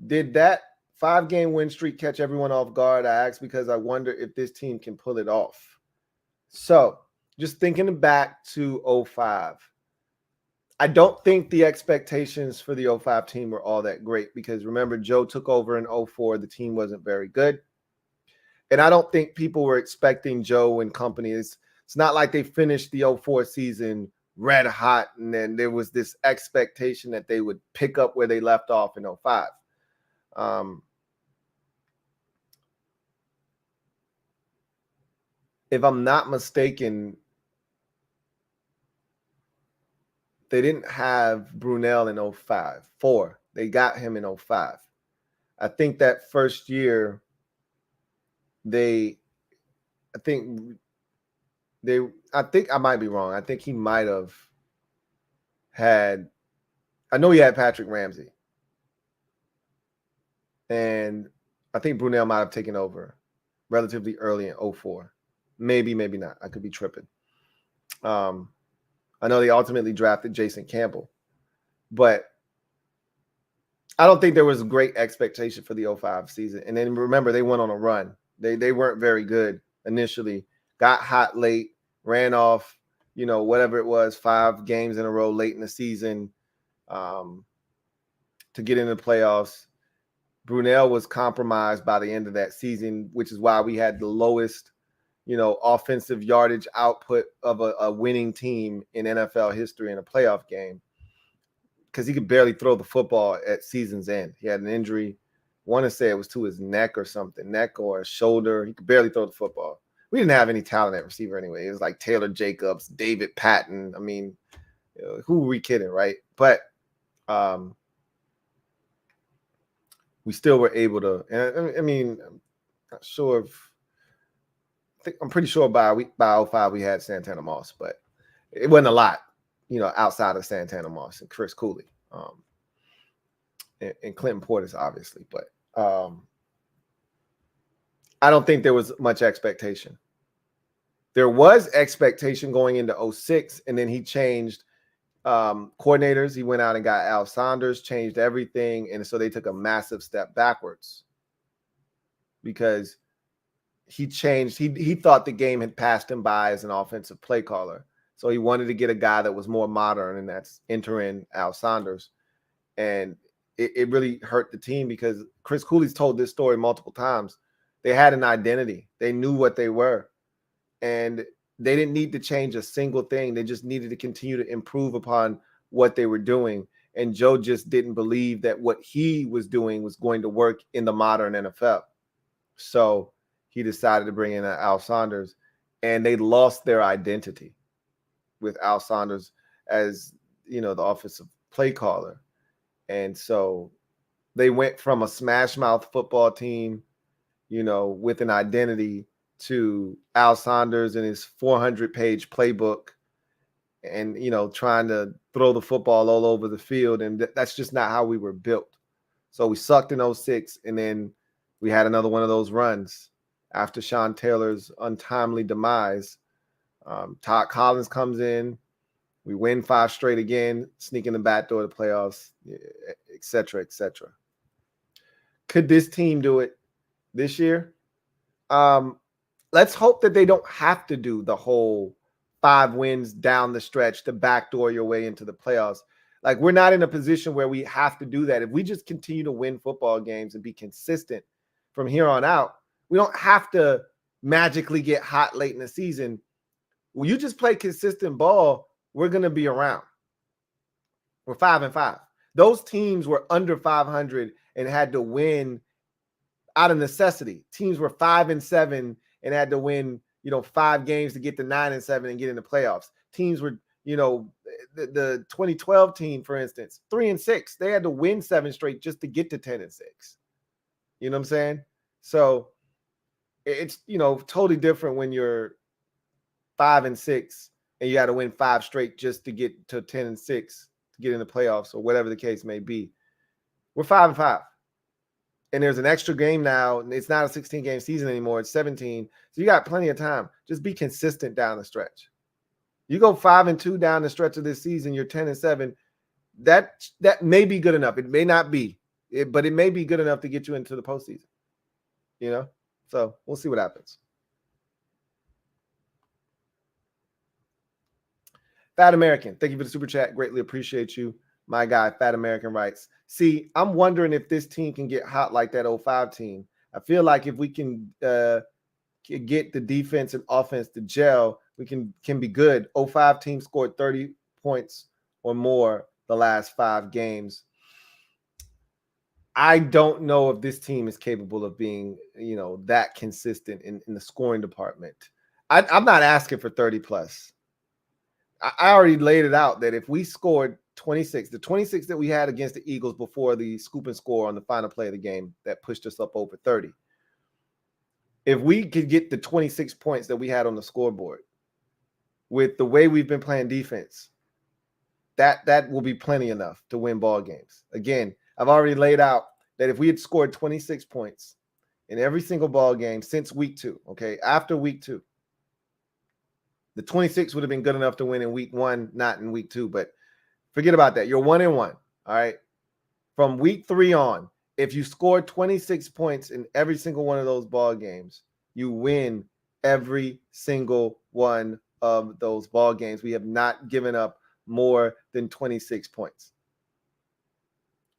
Did that 5-game win streak catch everyone off guard? I ask because I wonder if this team can pull it off." So, just thinking back to 05, I don't think the expectations for the 05 team were all that great because remember, Joe took over in 04. The team wasn't very good. And I don't think people were expecting Joe and company. It's not like they finished the 04 season red hot and then there was this expectation that they would pick up where they left off in 05. If I'm not mistaken, they didn't have Brunel in 04. They got him in 05. I think that first year, I think I might be wrong. I think he might have had, I know he had Patrick Ramsey. And I think Brunel might have taken over relatively early in 04. Maybe not. I could be tripping. I know they ultimately drafted Jason Campbell, but I don't think there was a great expectation for the 05 season. And then remember, they went on a run. They weren't very good initially, got hot late, ran off, whatever it was, 5 games in a row late in the season to get into the playoffs. Brunel was compromised by the end of that season, which is why we had the lowest, offensive yardage output of a winning team in NFL history in a playoff game because he could barely throw the football at season's end. He had an injury. I want to say it was to his neck or something, neck or his shoulder. He could barely throw the football. We didn't have any talent at receiver anyway. It was like Taylor Jacobs, David Patton. I mean, who were we kidding, right? But we still were able to. I mean, I'm not sure if. I'm pretty sure by 05 we had Santana Moss, but it wasn't a lot, outside of Santana Moss and Chris Cooley, and Clinton Portis, obviously. But I don't think there was much expectation. There was expectation going into 06, and then he changed coordinators. He went out and got Al Saunders, changed everything, and so they took a massive step backwards because he changed. He thought the game had passed him by as an offensive play caller. So he wanted to get a guy that was more modern, and that's entering Al Saunders. And it really hurt the team because Chris Cooley's told this story multiple times. They had an identity. They knew what they were. And they didn't need to change a single thing. They just needed to continue to improve upon what they were doing. And Joe just didn't believe that what he was doing was going to work in the modern NFL. So he decided to bring in Al Saunders, and they lost their identity with Al Saunders as, the offensive play caller. And so they went from a smash mouth football team, with an identity to Al Saunders and his 400-page playbook and, trying to throw the football all over the field. And that's just not how we were built. So we sucked in 06, and then we had another one of those runs after Sean Taylor's untimely demise. Todd Collins comes in. We win 5 straight again, sneak in the back door of the playoffs, et cetera, et cetera. Could this team do it this year? Let's hope that they don't have to do the whole 5 wins down the stretch to backdoor your way into the playoffs. Like, we're not in a position where we have to do that. If we just continue to win football games and be consistent from here on out, we don't have to magically get hot late in the season. When you just play consistent ball, we're going to be around. We're 5-5. Those teams were under 500 and had to win out of necessity. Teams were 5-7 and had to win, 5 games to get to 9-7 and get in the playoffs. Teams were, the 2012 team, for instance, 3-6. They had to win 7 straight just to get to 10-6. You know what I'm saying? So it's, totally different when you're 5-6 and you got to win 5 straight just to get to 10-6 to get in the playoffs or whatever the case may be. We're 5-5. And there's an extra game now. It's not a 16-game season anymore. It's 17. So you got plenty of time. Just be consistent down the stretch. You go 5-2 down the stretch of this season, you're 10-7. That may be good enough. It may not be, but it may be good enough to get you into the postseason. You know? So we'll see what happens. Fat American, thank you for the super chat. Greatly appreciate you. My guy, Fat American writes, see, I'm wondering if this team can get hot like that 05 team. I feel like if we can get the defense and offense to gel, we can be good. 05 team scored 30 points or more the last 5 games. I don't know if this team is capable of being, that consistent in the scoring department. I'm not asking for 30 plus. I already laid it out that if we scored 26, the 26 that we had against the Eagles before the scoop and score on the final play of the game that pushed us up over 30, if we could get the 26 points that we had on the scoreboard with the way we've been playing defense, that will be plenty enough to win ball games. Again, I've already laid out that if we had scored 26 points in every single ball game since week 2, okay, after week 2, the 26 would have been good enough to win in week 1, not in week 2, but forget about that. You're 1-1, all right? From week 3 on, if you score 26 points in every single one of those ball games, you win every single one of those ball games. We have not given up more than 26 points.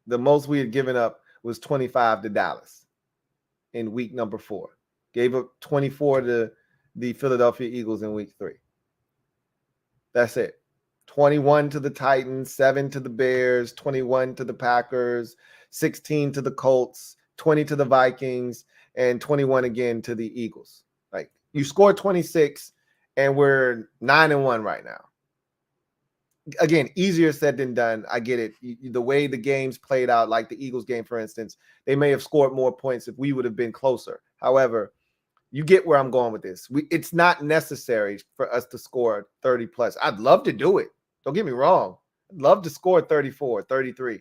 The most we had given up was 25 to Dallas in week number 4. Gave up 24 to the Philadelphia Eagles in week 3. That's it. 21 to the Titans, 7 to the Bears, 21 to the Packers, 16 to the Colts, 20 to the Vikings, and 21 again to the Eagles. Like, you scored 26, and we're 9-1 right now. Again, easier said than done. I get it. The way the games played out, like the Eagles game, for instance, they may have scored more points if we would have been closer. However, you get where I'm going with this. It's not necessary for us to score 30 plus. I'd love to do it. Don't get me wrong. I'd love to score 34, 33.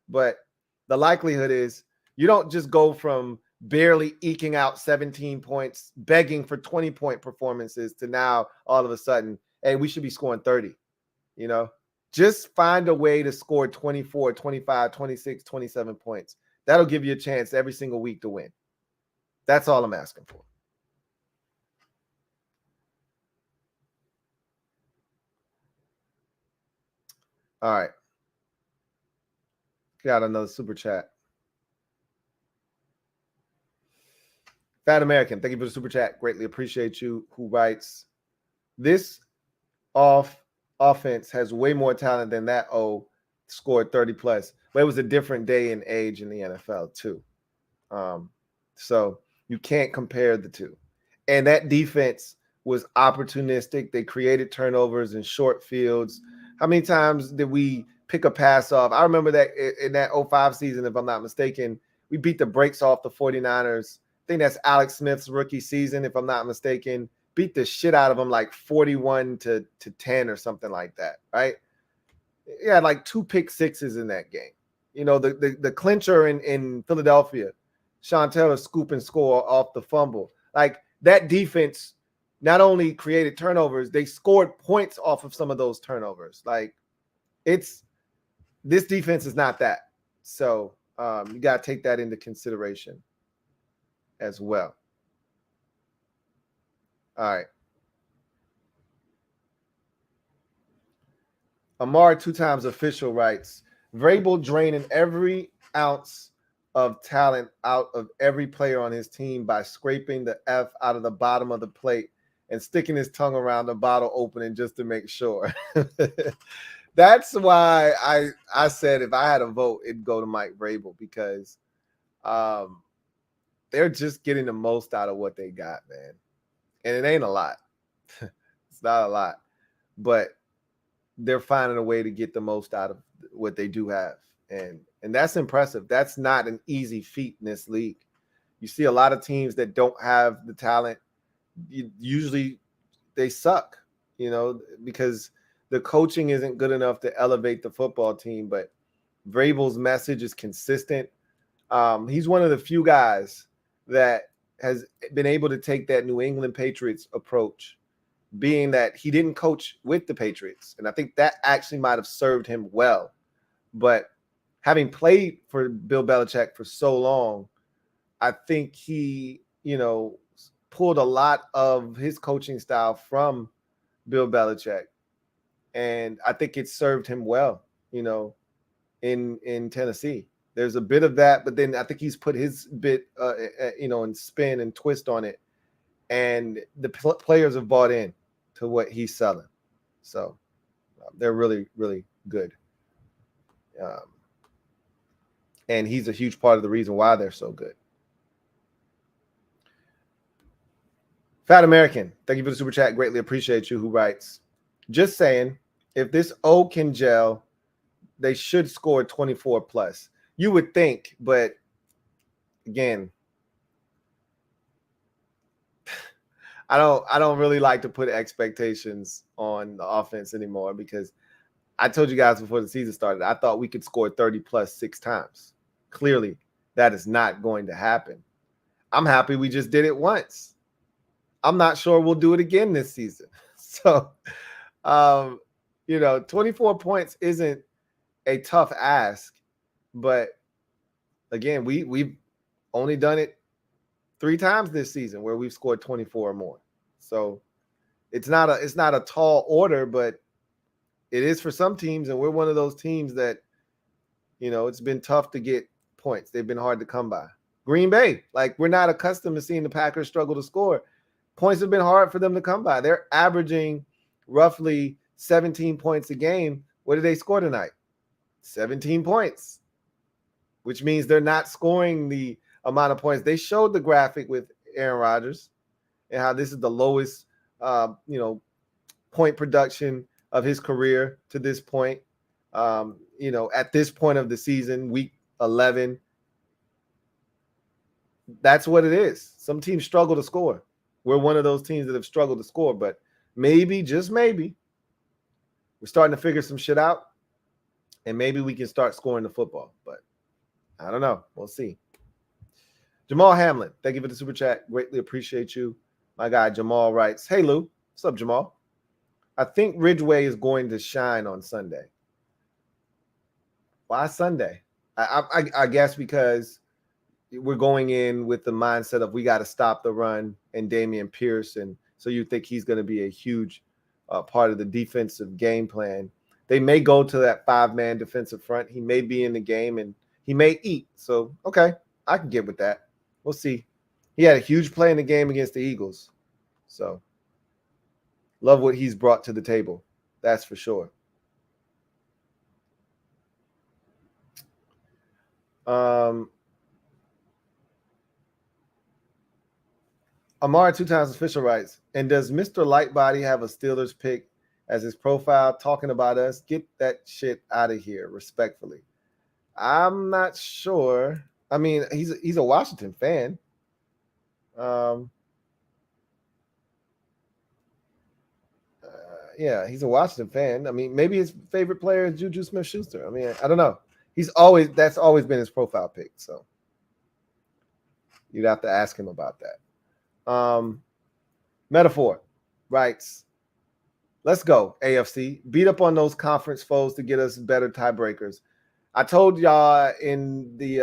But the likelihood is you don't just go from barely eking out 17 points, begging for 20-point performances to now all of a sudden, hey, we should be scoring 30. Just find a way to score 24, 25, 26, 27 points. That'll give you a chance every single week to win. That's all I'm asking for. All right. Got another super chat. Fat American, thank you for the super chat. Greatly appreciate you. Who writes, this offense has way more talent than that scored 30 plus. But it was a different day and age in the NFL too. So you can't compare the two. And that defense was opportunistic. They created turnovers in short fields. How many times did we pick a pass off? I remember that in that 05 season, if I'm not mistaken, we beat the brakes off the 49ers. I think that's Alex Smith's rookie season, if I'm not mistaken. Beat the shit out of them like 41 to 10 or something like that, right? Yeah, like 2 pick sixes in that game. The clincher in Philadelphia, Sean Taylor scoop and score off the fumble. Like, that defense not only created turnovers, they scored points off of some of those turnovers. Like, this defense is not that. So you got to take that into consideration as well. All right. Amar 2x official writes, Vrabel draining every ounce of talent out of every player on his team by scraping the F out of the bottom of the plate and sticking his tongue around the bottle opening just to make sure. That's why I said if I had a vote, it'd go to Mike Vrabel, because they're just getting the most out of what they got, man. And it ain't a lot. It's not a lot. But they're finding a way to get the most out of what they do have. And that's impressive. That's not an easy feat in this league. You see a lot of teams that don't have the talent. Usually they suck. because the coaching isn't good enough to elevate the football team. But Vrabel's message is consistent. He's one of the few guys that has been able to take that New England Patriots approach, being that he didn't coach with the Patriots. And I think that actually might have served him well. But having played for Bill Belichick for so long, I think he, pulled a lot of his coaching style from Bill Belichick. And I think it served him well, in Tennessee. There's a bit of that, but then I think he's put his bit, and spin and twist on it. And the players have bought in to what he's selling. So they're really, really good. And he's a huge part of the reason why they're so good. Fat American, thank you for the super chat. Greatly appreciate you. Who writes, just saying, if this O can gel, they should score 24 plus. You would think, but again, I don't really like to put expectations on the offense anymore, because I told you guys before the season started, I thought we could score 30 plus 6 times. Clearly, that is not going to happen. I'm happy we just did it once. I'm not sure we'll do it again this season. So, 24 points isn't a tough ask, but again, we've only done it 3 times this season where we've scored 24 or more. So it's not a tall order, but it is for some teams, and we're one of those teams that, it's been tough to get points. They've been hard to come by. Green Bay, we're not accustomed to seeing the Packers struggle to score. Points have been hard for them to come by. They're averaging roughly 17 points a game. What did they score tonight? 17 points, which means they're not scoring the amount of points. They showed the graphic with Aaron Rodgers and how this is the lowest, point production of his career to this point. At this point of the season, week 11, that's what it is. Some teams struggle to score. We're one of those teams that have struggled to score, but maybe, just maybe, we're starting to figure some shit out, and maybe we can start scoring the football. But I don't know. We'll see. Jamal Hamlin, thank you for the super chat. Greatly appreciate you. My guy Jamal writes, hey, Lou. What's up, Jamal? I think Ridgeway is going to shine on Sunday. Why Sunday? I guess because we're going in with the mindset of we got to stop the run and Dameon Pierce. And so you think he's going to be a huge part of the defensive game plan. They may go to that 5-man defensive front. He may be in the game and he may eat. So, okay, I can get with that. We'll see. He had a huge play in the game against the Eagles. So, love what he's brought to the table. That's for sure. Amara 2 times official writes, and does Mr. Lightbody have a Steelers pick as his profile talking about us? Get that shit out of here, respectfully. I'm not sure. I mean, he's a Washington fan. Yeah, he's a Washington fan. I mean, maybe his favorite player is Juju Smith-Schuster. I mean, I don't know. That's always been his profile pick. So you'd have to ask him about that. Metaphor writes, let's go, AFC. Beat up on those conference foes to get us better tiebreakers. I told y'all in the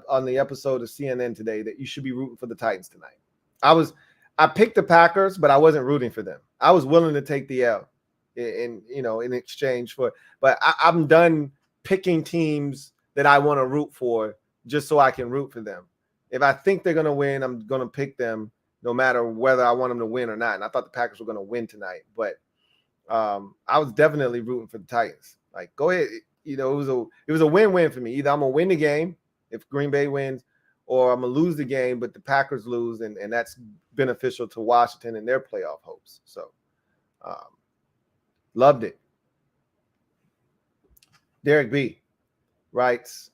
on the episode of CNN today that you should be rooting for the Titans tonight. I picked the Packers, but I wasn't rooting for them. I was willing to take the L in exchange for, but I'm done picking teams that I want to root for just so I can root for them. If I think they're going to win, I'm going to pick them no matter whether I want them to win or not. And I thought the Packers were going to win tonight, but I was definitely rooting for the Titans. Like, go ahead. It was a win-win for me. Either I'm going to win the game if Green Bay wins, or I'm going to lose the game, but the Packers lose, and that's beneficial to Washington and their playoff hopes. So, loved it. Derek B. writes,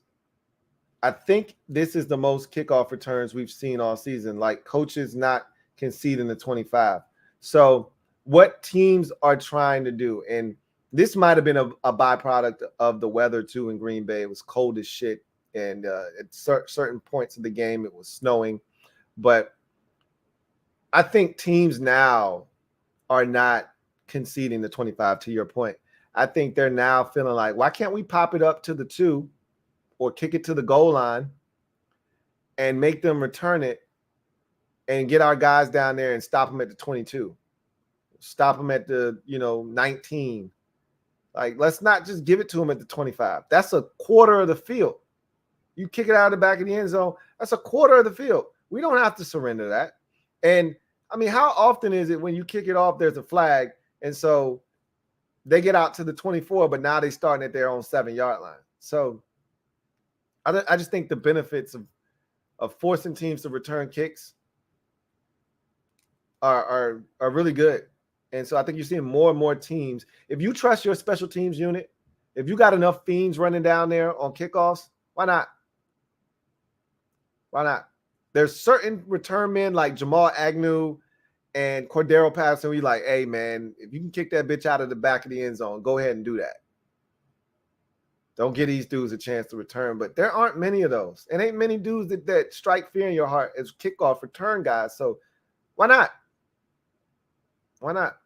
I think this is the most kickoff returns we've seen all season, like coaches not conceding the 25. So what teams are trying to do. And this might have been a byproduct of the weather too in Green Bay. It was cold as shit. And at certain points of the game, it was snowing. But I think teams now are not conceding the 25, to your point. I think they're now feeling like, why can't we pop it up to the 2 or kick it to the goal line and make them return it and get our guys down there and stop them at the 22, stop them at the 19. Like, let's not just give it to them at the 25. That's a quarter of the field. You kick it out of the back of the end zone, that's a quarter of the field. We don't have to surrender that. And I mean, how often is it when you kick it off, there's a flag, and so they get out to the 24, but now they're starting at their own 7-yard line. So I just think the benefits of forcing teams to return kicks are really good. And so I think you're seeing more and more teams. If you trust your special teams unit, if you got enough fiends running down there on kickoffs, why not? Why not? There's certain return men like Jamal Agnew and Cordero Patterson. We like, hey, man, if you can kick that bitch out of the back of the end zone, go ahead and do that. Don't give these dudes a chance to return. But there aren't many of those. And ain't many dudes that strike fear in your heart as kickoff return guys. So why not? Why not?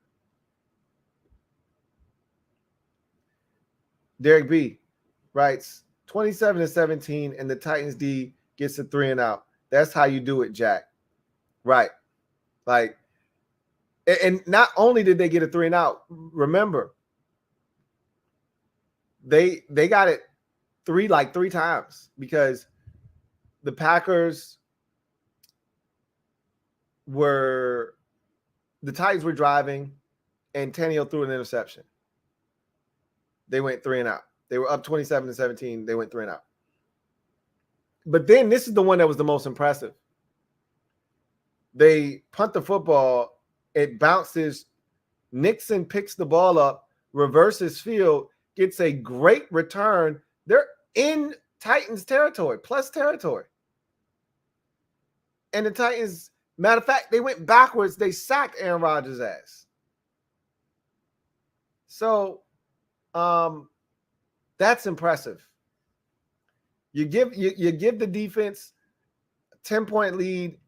Derek B writes, 27-17, and the Titans D gets a 3 and out. That's how you do it, Jack. Right. Like, and not only did they get a 3 and out, remember, they got it three times because the Packers the Titans were driving and Tannehill threw an interception. They went 3 and out. They were up 27-17. They went 3 and out. But then this is the one that was the most impressive. They punt the football. It bounces. Nixon picks the ball up, reverses field, gets a great return. They're in Titans territory, plus territory. And the Titans, matter of fact, they went backwards. They sacked Aaron Rodgers' ass. So that's impressive. You give the defense a 10-point lead,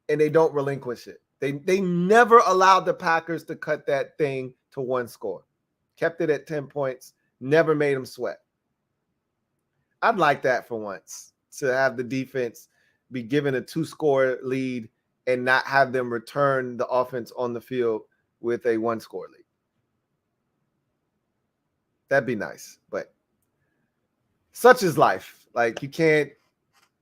and they don't relinquish it. They never allowed the Packers to cut that thing to 1 score. Kept it at 10 points. Never made them sweat. I'd like that for once, to have the defense be given a 2-score lead and not have them return the offense on the field with a 1-score lead. That'd be nice, but such is life. Like, you can't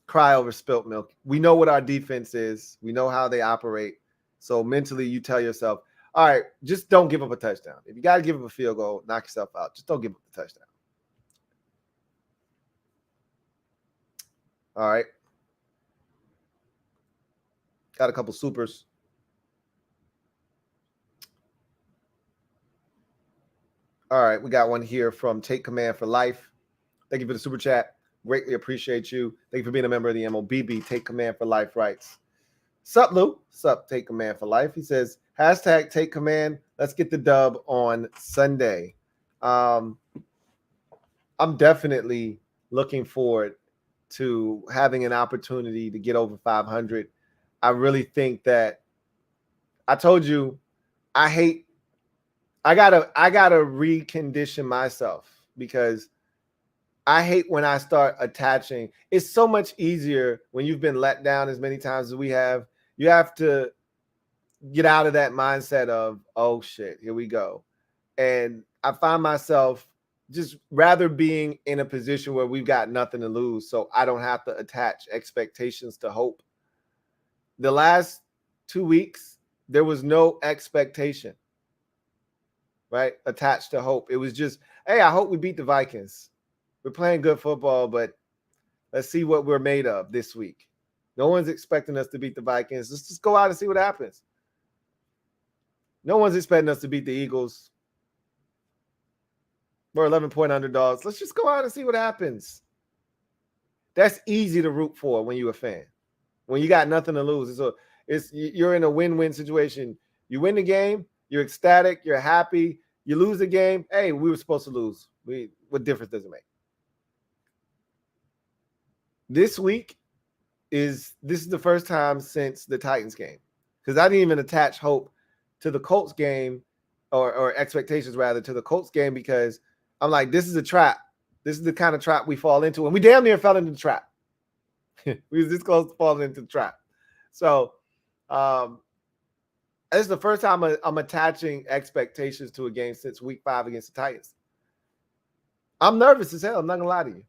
cry over spilt milk. We know what our defense is. We know how they operate. So mentally, you tell yourself, all right, just don't give up a touchdown. If you got to give up a field goal, knock yourself out. Just don't give up the touchdown. All right. Got a couple supers. All right, we got one here from Take Command for Life. Thank you for the super chat. Greatly appreciate you. Thank you for being a member of the MOBB. Take Command for Life writes, sup, Lou? Sup, Take Command for Life. He says, hashtag Take Command. Let's get the dub on Sunday. I'm definitely looking forward to having an opportunity to get over 500. I really think that, I told you, I gotta recondition myself, because I hate when I start attaching. It's so much easier when you've been let down as many times as we have. You have to get out of that mindset of, oh shit, here we go. And I find myself just rather being in a position where we've got nothing to lose, so I don't have to attach expectations to hope. The last 2 weeks, there was no expectation, right, attached to hope. It was just, hey, I hope we beat the Vikings. We're playing good football, but let's see what we're made of this week. No one's expecting us to beat the Vikings. Let's just go out and see what happens. No one's expecting us to beat the Eagles. We're 11-point underdogs. Let's just go out and see what happens. That's easy to root for when you're a fan. When you got nothing to lose. You're in a win-win situation. You win the game, You're ecstatic. You're happy. You lose the game. Hey, we were supposed to lose. What difference does it make? This week this is the first time since the Titans game, because I didn't even attach hope to the Colts game or expectations rather to the Colts game, because I'm like, this is a trap. This is the kind of trap we fall into, and we damn near fell into the trap. We was this close to falling into the trap. So this is the first time I'm attaching expectations to a game since week 5 against the Titans. I'm nervous as hell. I'm not gonna lie to you.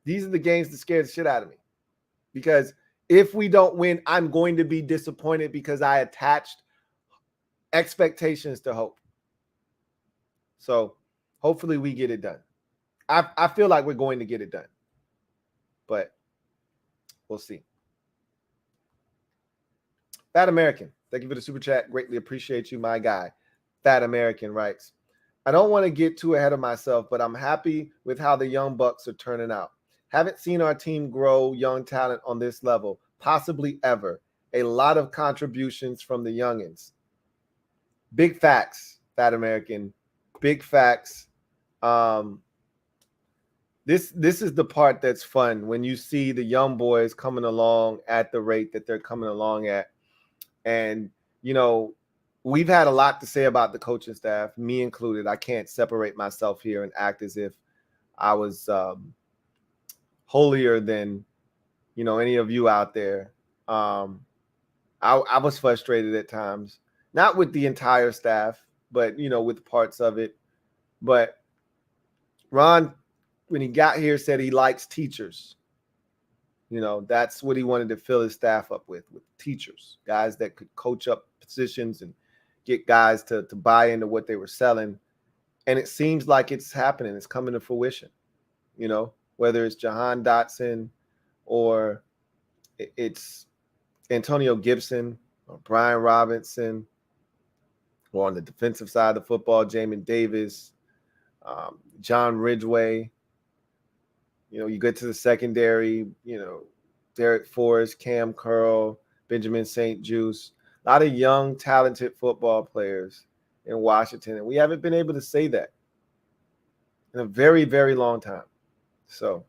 These are the games that scare the shit out of me, because if we don't win, I'm going to be disappointed because I attached expectations to hope. So hopefully we get it done. I feel like we're going to get it done, but we'll see. Fat American, thank you for the super chat. Greatly appreciate you, my guy. Fat American writes, I don't want to get too ahead of myself, but I'm happy with how the young Bucks are turning out. Haven't seen our team grow young talent on this level, possibly ever. A lot of contributions from the youngins. Big facts, Fat American. Big facts. This is the part that's fun, when you see the young boys coming along at the rate that they're coming along at. And, you know, we've had a lot to say about the coaching staff, me included. I can't separate myself here and act as if I was holier than, you know, any of you out there. I was frustrated at times, not with the entire staff, but, you know, with parts of it. But Ron, when he got here, said he likes teachers. You know, that's what he wanted to fill his staff up with teachers, guys that could coach up positions and get guys to buy into what they were selling. And it seems like it's happening. It's coming to fruition, you know, whether it's Jahan Dotson or it's Antonio Gibson or Brian Robinson, or on the defensive side of the football, Jamin Davis, John Ridgeway. You know, you get to the secondary, you know, Derek Forrest, Cam Curl, Benjamin St. Juice, a lot of young, talented football players in Washington. And we haven't been able to say that in a very, very long time. So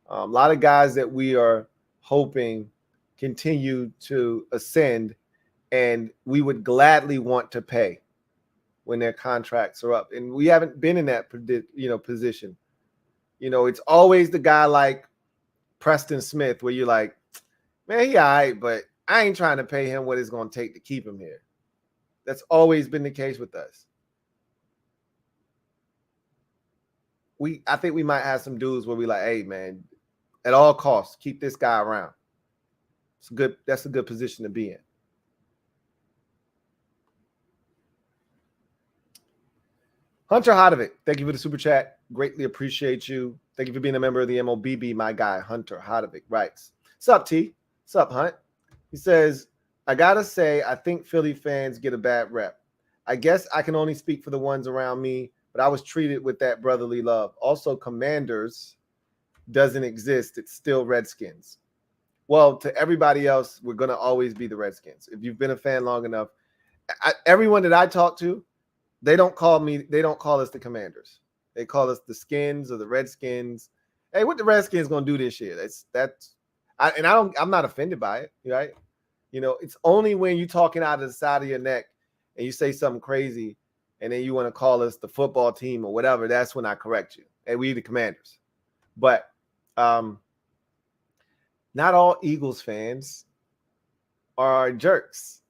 a lot of guys that we are hoping continue to ascend, and we would gladly want to pay when their contracts are up. And we haven't been in that, you know, position. You know, it's always the guy like Preston Smith where you're like, man, he all right, but I ain't trying to pay him what it's going to take to keep him here. That's always been the case with us. I think we might have some dudes where we like, hey, man, at all costs, keep this guy around. That's a good position to be in. Hunter Hodovic, thank you for the super chat. Greatly appreciate you. Thank you for being a member of the MOBB, my guy. Hunter Hodovic writes, sup, T? Sup, Hunt? He says, I got to say, I think Philly fans get a bad rep. I guess I can only speak for the ones around me, but I was treated with that brotherly love. Also, Commanders doesn't exist. It's still Redskins. Well, to everybody else, we're going to always be the Redskins. If you've been a fan long enough, everyone that I talk to, they don't call us the Commanders. They call us the Skins or the Redskins. Hey, what the Redskins going to do this year? I'm not offended by it, right? You know, it's only when you're talking out of the side of your neck and you say something crazy and then you want to call us the football team or whatever, that's when I correct you. Hey, we the Commanders. But not all Eagles fans are jerks,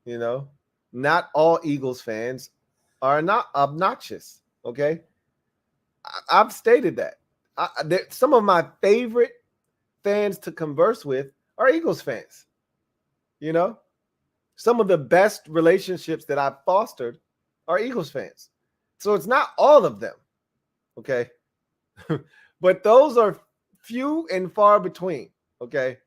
you know? Not all Eagles fans are not obnoxious, okay? I've stated that. Some of my favorite fans to converse with are Eagles fans. You know, some of the best relationships that I've fostered are Eagles fans. So it's not all of them, okay? But those are few and far between, okay?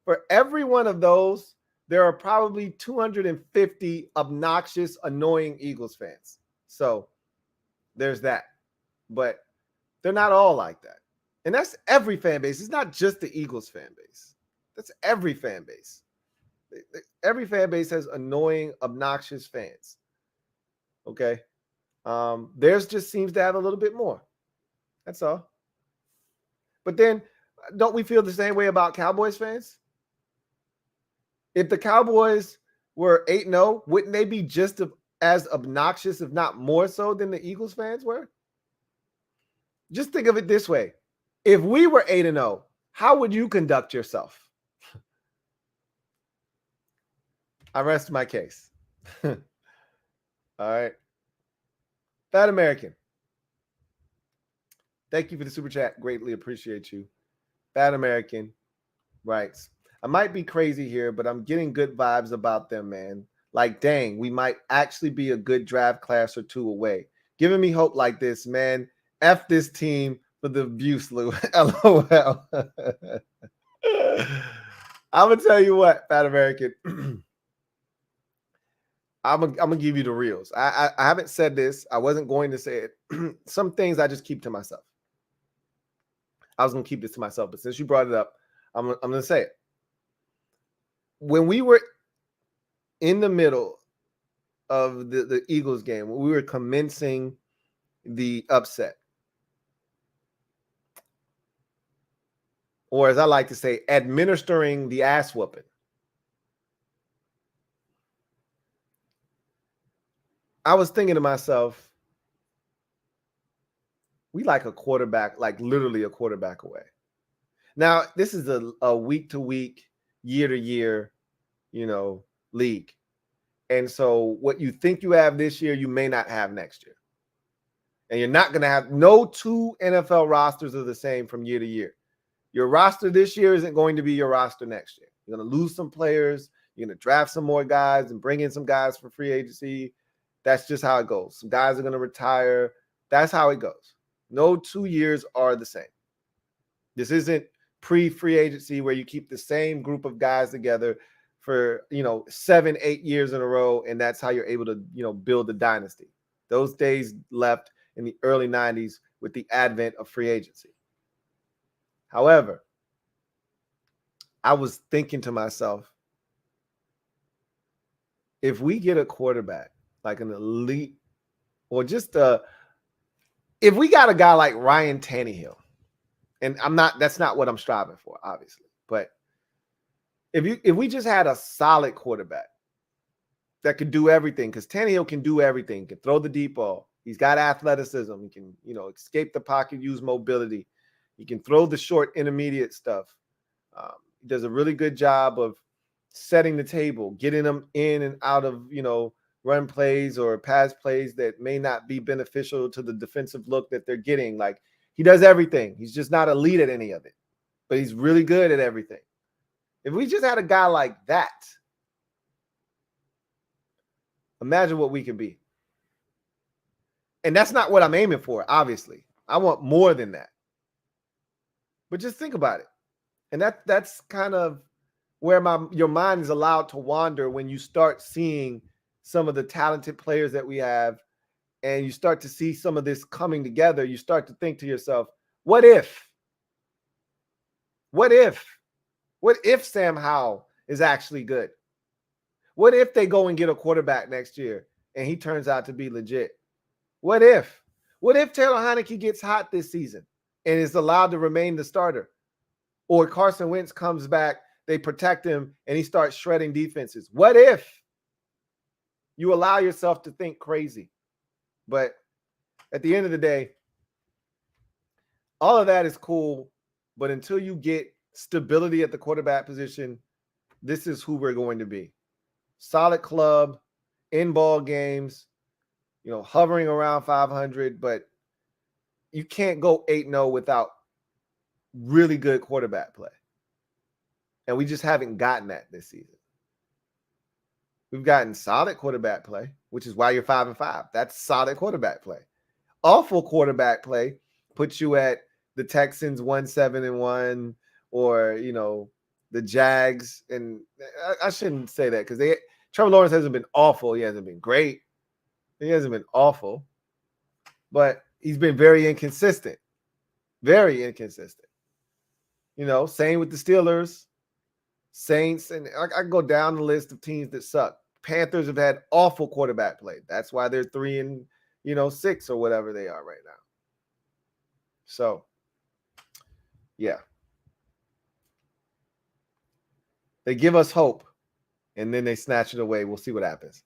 For every one of those, there are probably 250 obnoxious, annoying Eagles fans. So there's that. But they're not all like that. And that's every fan base. It's not just the Eagles fan base. That's every fan base. Every fan base has annoying, obnoxious fans. Okay. Theirs just seems to have a little bit more. That's all. But then, don't we feel the same way about Cowboys fans? If the Cowboys were 8-0, wouldn't they be just as obnoxious, if not more so, than the Eagles fans were? Just think of it this way. If we were 8-0, how would you conduct yourself? I rest my case. All right. Fat American. Thank you for the super chat. Greatly appreciate you. Fat American writes, I might be crazy here, but I'm getting good vibes about them, man. Like, dang, we might actually be a good draft class or two away. Giving me hope like this, man. F this team for the abuse, Lou. LOL. I'm going to tell you what, Fat American. I'm gonna give you the reels. I haven't said this. I wasn't going to say it. Some things I just keep to myself. I was gonna keep this to myself, but since you brought it up, I'm gonna say it. When we were in the middle of the Eagles game, when we were commencing the upset, or as I like to say, administering the ass whooping, I was thinking to myself, we like a quarterback, like literally a quarterback away. Now, this is a week-to-week, year-to-year, league. And so what you think you have this year, you may not have next year. And you're not going to have, no two NFL rosters are the same from year to year. Your roster this year isn't going to be your roster next year. You're going to lose some players. You're going to draft some more guys and bring in some guys for free agency. That's just how it goes. Some guys are going to retire. That's how it goes. No 2 years are the same. This isn't pre-free agency where you keep the same group of guys together for, 7-8 years in a row, and that's how you're able to, build a dynasty. Those days left in the early 90s with the advent of free agency. However, I was thinking to myself, if we get a quarterback, like an elite, or just if we got a guy like Ryan Tannehill, and that's not what I'm striving for, obviously, but if we just had a solid quarterback that could do everything, because Tannehill can do everything, can throw the deep ball, he's got athleticism, he can, escape the pocket, use mobility, he can throw the short intermediate stuff. He does a really good job of setting the table, getting them in and out of, run plays or pass plays that may not be beneficial to the defensive look that they're getting. Like, he does everything. He's just not elite at any of it, but he's really good at everything. If we just had a guy like that, imagine what we could be. And that's not what I'm aiming for, obviously. I want more than that. But just think about it. And that's kind of where your mind is allowed to wander when you start seeing some of the talented players that we have, and you start to see some of this coming together. You start to think to yourself, what if? What if? What if Sam Howell is actually good? What if they go and get a quarterback next year and he turns out to be legit? What if? What if Taylor Heineke gets hot this season and is allowed to remain the starter? Or Carson Wentz comes back, they protect him, and he starts shredding defenses. What if? You allow yourself to think crazy. But at the end of the day, all of that is cool. But until you get stability at the quarterback position, this is who we're going to be. Solid club, in ball games, hovering around 500. But you can't go 8-0 without really good quarterback play. And we just haven't gotten that this season. We've gotten solid quarterback play, which is why you're 5-5. That's solid quarterback play. Awful quarterback play puts you at the Texans 1-7-1, or the Jags. And I shouldn't say that, because Trevor Lawrence hasn't been awful. He hasn't been great. He hasn't been awful, but he's been very inconsistent. Very inconsistent. Same with the Steelers, Saints, and I go down the list of teams that suck. Panthers have had awful quarterback play. That's why they're 3-6 or whatever they are right now. So, yeah. They give us hope, and then they snatch it away. We'll see what happens.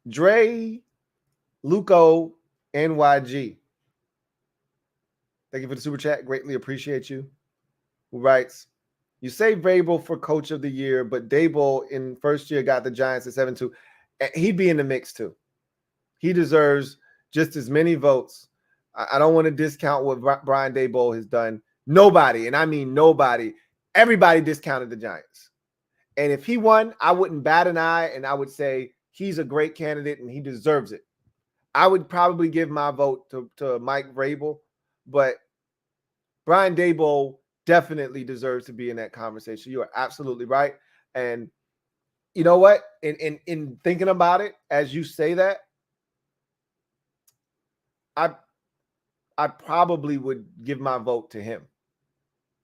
Dre, Luco, NYG. Thank you for the super chat. Greatly appreciate you. Who writes, you say Vrabel for coach of the year, but Daboll in first year got the Giants at 7-2. He'd be in the mix too. He deserves just as many votes. I don't want to discount what Brian Daboll has done. Nobody, and I mean nobody, everybody discounted the Giants. And if he won, I wouldn't bat an eye, and I would say he's a great candidate and he deserves it. I would probably give my vote to Mike Vrabel, but Brian Daboll definitely deserves to be in that conversation. You are absolutely right. And you know what? In thinking about it, as you say that, I probably would give my vote to him.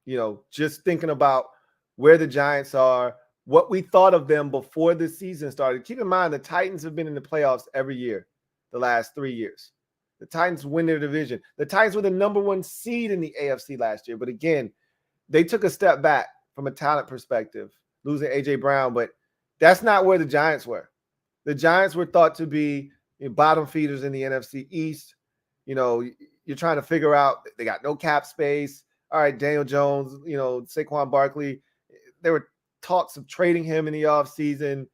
You know, just thinking about where the Giants are, what we thought of them before the season started. Keep in mind, the Titans have been in the playoffs every year the last 3 years. The Titans win their division. The Titans were the number 1 seed in the AFC last year. But again, they took a step back from a talent perspective, losing A.J. Brown. But that's not where the Giants were. The Giants were thought to be bottom feeders in the NFC East. You know, you're trying to figure out, they got no cap space. All right, Daniel Jones, Saquon Barkley. There were talks of trading him in the offseason.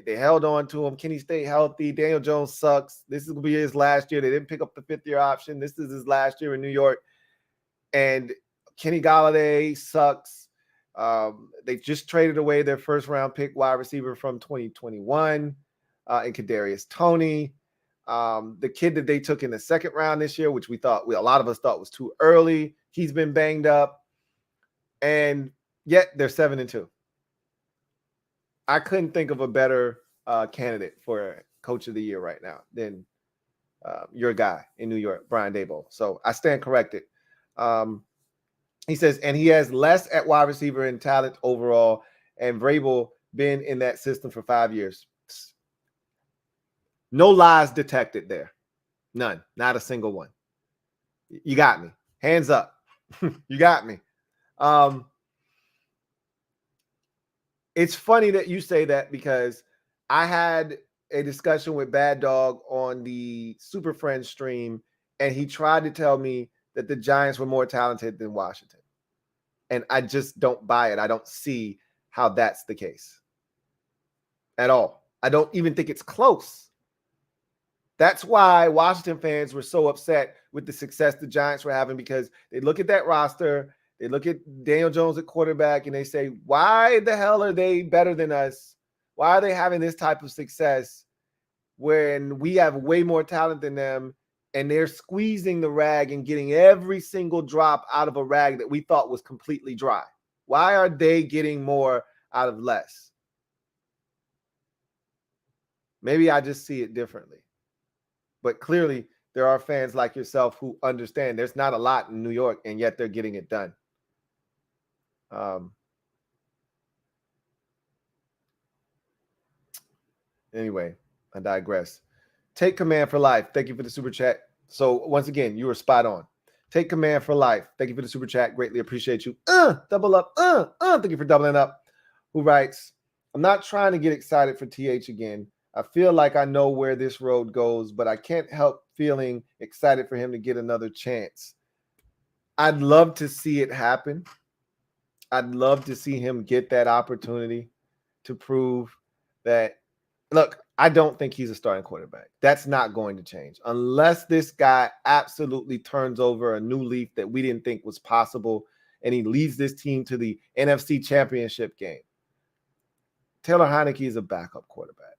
They held on to him. Can he stay healthy? Daniel Jones sucks. This is going to be his last year. They didn't pick up the 5th-year option. This is his last year in New York. And Kenny Golladay sucks. They just traded away their first-round pick wide receiver from 2021 in Kadarius Toney. The kid that they took in the 2nd round this year, which a lot of us thought was too early, he's been banged up. And yet they're 7-2. I couldn't think of a better candidate for coach of the year right now than your guy in New York, Brian Daboll. So I stand corrected. He says, and he has less at wide receiver in talent overall, and Vrabel been in that system for 5 years. No lies detected there. None. Not a single one. You got me. Hands up. You got me. It's funny that you say that because I had a discussion with Bad Dog on the Super Friends stream, and he tried to tell me that the Giants were more talented than Washington. And I just don't buy it. I don't see how that's the case at all. I don't even think it's close. That's why Washington fans were so upset with the success the Giants were having, because they look at that roster, they look at Daniel Jones at quarterback, and they say, why the hell are they better than us? Why are they having this type of success when we have way more talent than them, and they're squeezing the rag and getting every single drop out of a rag that we thought was completely dry? Why are they getting more out of less? Maybe I just see it differently. But clearly, there are fans like yourself who understand there's not a lot in New York, and yet they're getting it done. Anyway, I digress. Take command for life. Thank you for the super chat. So once again, you were spot on. Take command for life. Thank you for the super chat. Greatly appreciate you. Double up. Thank you for doubling up. Who writes, I'm not trying to get excited for TH again. I feel like I know where this road goes, but I can't help feeling excited for him to get another chance. I'd love to see it happen. I'd love to see him get that opportunity to prove that. Look, I don't think he's a starting quarterback. That's not going to change unless this guy absolutely turns over a new leaf that we didn't think was possible, and he leads this team to the NFC Championship game. Taylor Heineke is a backup quarterback,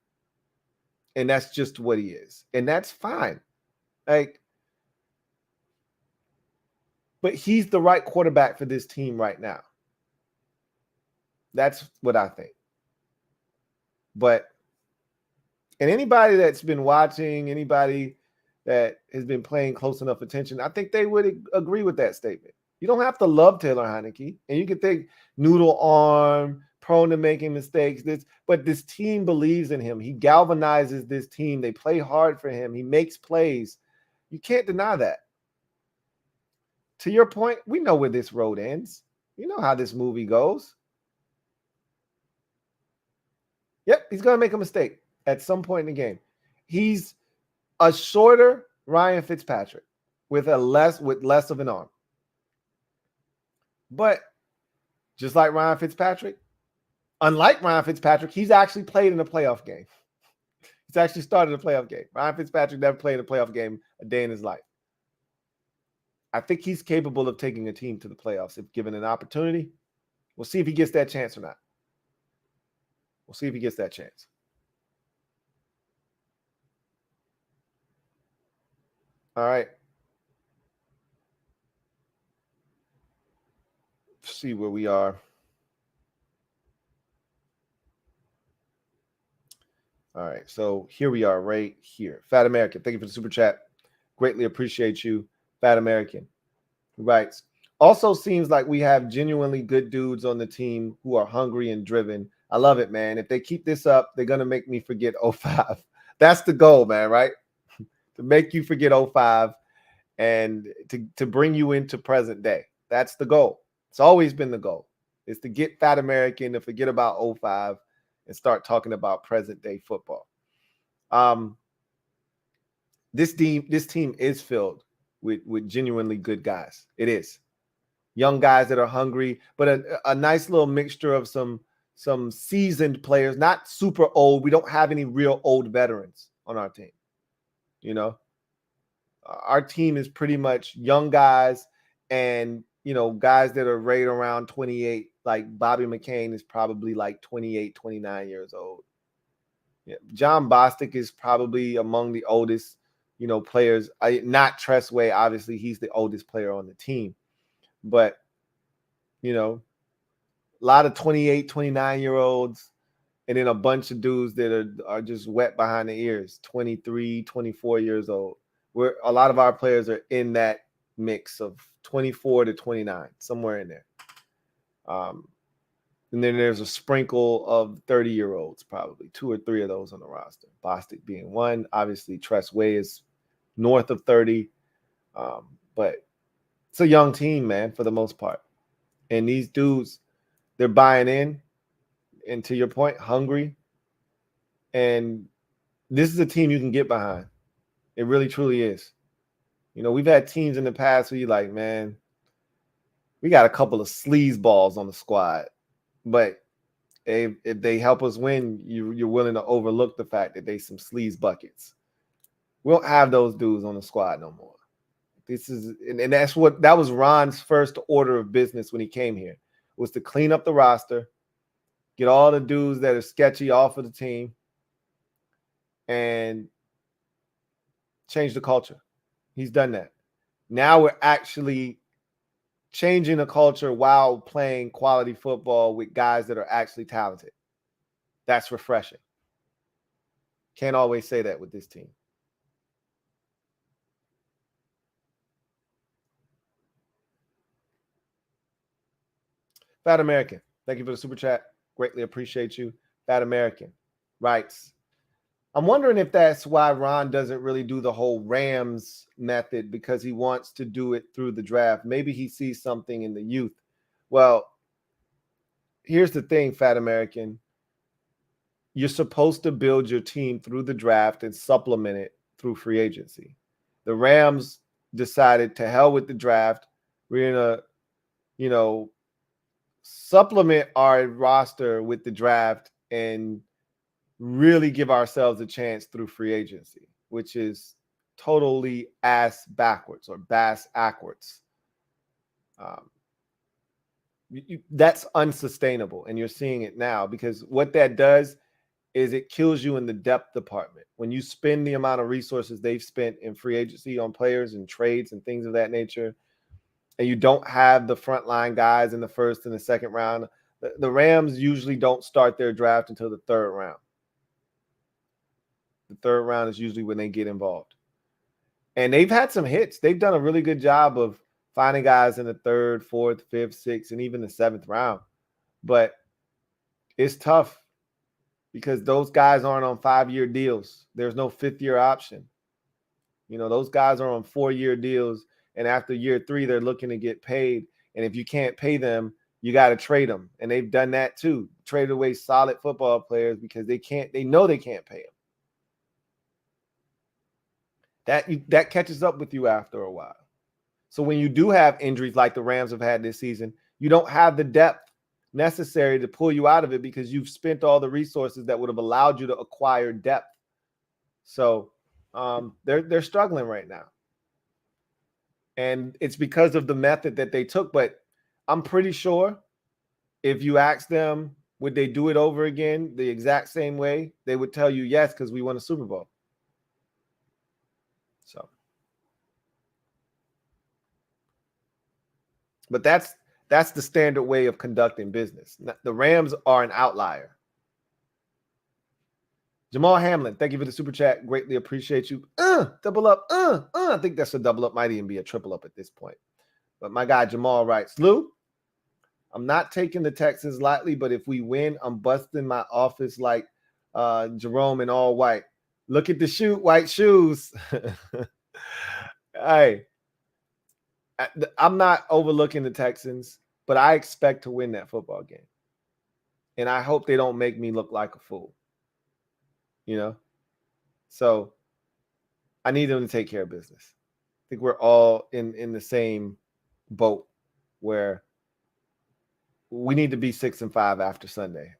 and that's just what he is, and that's fine. But he's the right quarterback for this team right now. That's what I think. And anybody that's been watching, anybody that has been paying close enough attention, I think they would agree with that statement. You don't have to love Taylor Heineke. And you can think noodle arm, prone to making mistakes. But this team believes in him. He galvanizes this team. They play hard for him. He makes plays. You can't deny that. To your point, we know where this road ends. You know how this movie goes. Yep, he's going to make a mistake at some point in the game. He's a shorter Ryan Fitzpatrick with less of an arm. But just like Ryan Fitzpatrick, unlike Ryan Fitzpatrick, he's actually played in a playoff game. He's actually started a playoff game. Ryan Fitzpatrick never played a playoff game a day in his life. I think he's capable of taking a team to the playoffs if given an opportunity. We'll see if he gets that chance or not. We'll see if he gets that chance. All right. Let's see where we are. All right. So here we are right here. Fat American, thank you for the super chat. Greatly appreciate you. Fat American writes, also seems like we have genuinely good dudes on the team who are hungry and driven. I love it, man. If they keep this up, they're going to make me forget 05. That's the goal, man, right? To make you forget 05 and to bring you into present day. That's the goal. It's always been the goal, is to get Fat American to forget about 05 and start talking about present day football. This team is filled with genuinely good guys. It is. Young guys that are hungry, but a nice little mixture of some seasoned players, not super old. We don't have any real old veterans on our team. You know, our team is pretty much young guys and, you know, guys that are right around 28. Like Bobby McCain is probably like 28, 29 years old. Yeah. John Bostic is probably among the oldest, you know, players. Not Tressway, obviously, he's the oldest player on the team. But, you know, a lot of 28, 29-year-olds, and then a bunch of dudes that are just wet behind the ears, 23, 24 years old. Where a lot of our players are in that mix of 24 to 29, somewhere in there. And then there's a sprinkle of 30-year-olds, probably 2 or 3 of those on the roster. Bostic being one. Obviously, Tressway is north of 30. But it's a young team, man, for the most part. And these dudes, they're buying in. And to your point, hungry. And this is a team you can get behind. It really, truly is. You know, we've had teams in the past where you're like, man, we got a couple of sleazeballs on the squad. But if they help us win, you're willing to overlook the fact that they some sleaze buckets. We don't have those dudes on the squad no more. This is, and that was Ron's first order of business when he came here, was to clean up the roster, get all the dudes that are sketchy off of the team, and change the culture. He's done that. Now we're actually changing the culture while playing quality football with guys that are actually talented. That's refreshing. Can't always say that with this team. Fat American, thank you for the super chat. Greatly appreciate you. Fat American writes, I'm wondering if that's why Ron doesn't really do the whole Rams method, because he wants to do it through the draft. Maybe he sees something in the youth. Well, here's the thing, Fat American. You're supposed to build your team through the draft and supplement it through free agency. The Rams decided to hell with the draft. We're going to, you know, supplement our roster with the draft and really give ourselves a chance through free agency, which is totally ass backwards or bass backwards. That's unsustainable, and you're seeing it now, because what that does is it kills you in the depth department. When you spend the amount of resources they've spent in free agency on players and trades and things of that nature, and you don't have the frontline guys in the first and the second round, the Rams usually don't start their draft until the third round. The third round is usually when they get involved. And they've had some hits. They've done a really good job of finding guys in the 3rd, 4th, 5th, 6th, and even the 7th round. But it's tough because those guys aren't on 5-year deals. There's no 5th-year option. You know, those guys are on 4-year deals, and after year 3, they're looking to get paid. And if you can't pay them, you got to trade them. And they've done that too. Traded away solid football players because they know they can't pay them. That catches up with you after a while. So when you do have injuries like the Rams have had this season, you don't have the depth necessary to pull you out of it because you've spent all the resources that would have allowed you to acquire depth. So they're struggling right now. And it's because of the method that they took. But I'm pretty sure if you ask them, would they do it over again the exact same way? They would tell you yes, because we won a Super Bowl. So, but that's the standard way of conducting business. The Rams are an outlier. Jamal Hamlin, thank you for the super chat. Greatly appreciate you. Double up. I think that's a double up. Might even be a triple up at this point. But my guy Jamal writes, Lou, I'm not taking the Texans lightly, but if we win, I'm busting my office like Jerome in all white. Look at the white shoes. Hey, I'm not overlooking the Texans, but I expect to win that football game. And I hope they don't make me look like a fool. You know? So I need them to take care of business. I think we're all in the same boat where we need to be 6-5 after Sunday.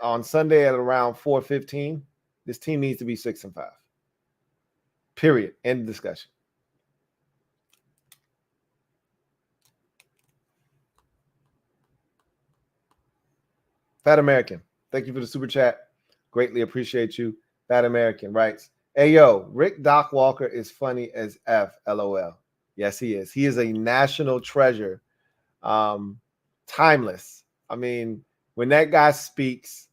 On Sunday at around 4:15, this team needs to be 6-5. Period. End of discussion. Fat American, thank you for the super chat. Greatly appreciate you. Fat American writes, hey, yo, Rick Doc Walker is funny as F, LOL. Yes, he is. He is a national treasure. Timeless. I mean, when that guy speaks,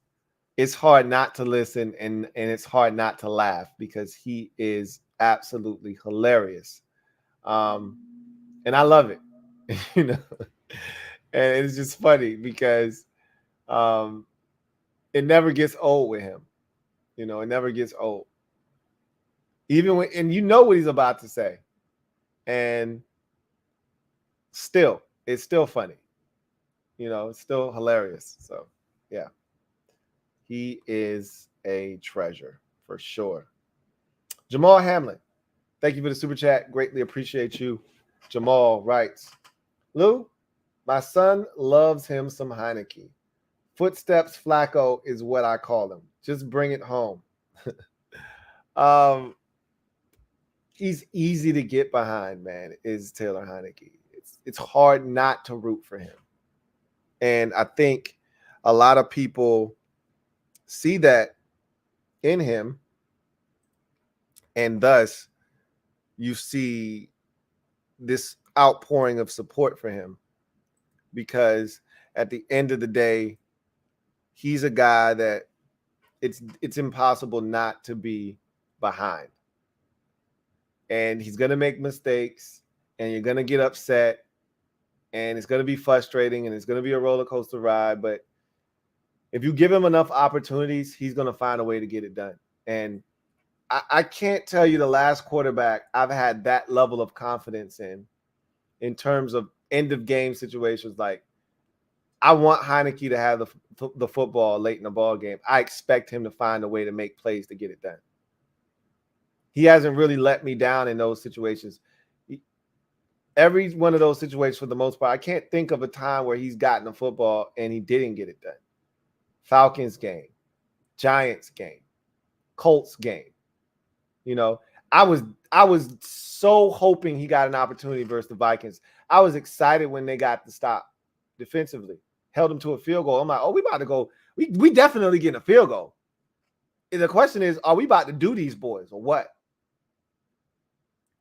it's hard not to listen and it's hard not to laugh because he is absolutely hilarious. And I love it, you know, and it's just funny because it never gets old with him. You know, it never gets old. Even when, and you know what he's about to say. And still, it's still funny. You know, it's still hilarious. So, yeah. He is a treasure for sure. Jamal Hamlin, thank you for the super chat. Greatly appreciate you. Jamal writes, Lou, my son loves him some Heineke. Footsteps Flacco is what I call him. Just bring it home. He's easy to get behind, man, is Taylor Heineke. It's hard not to root for him. And I think a lot of people see that in him, and thus you see this outpouring of support for him because at the end of the day, he's a guy that it's impossible not to be behind. And he's going to make mistakes, and you're going to get upset, and it's going to be frustrating, and it's going to be a roller coaster ride. But if you give him enough opportunities, he's going to find a way to get it done. And I can't tell you the last quarterback I've had that level of confidence in terms of end-of-game situations. Like, I want Heineke to have the football late in the ball game. I expect him to find a way to make plays to get it done. He hasn't really let me down in those situations. Every one of those situations, for the most part, I can't think of a time where he's gotten the football and he didn't get it done. Falcons game, Giants game, Colts game. You know, I was so hoping he got an opportunity versus the Vikings. I was excited when they got the stop defensively, held them to a field goal. I'm like, oh, we about to go. We definitely getting a field goal. And the question is, are we about to do these boys or what?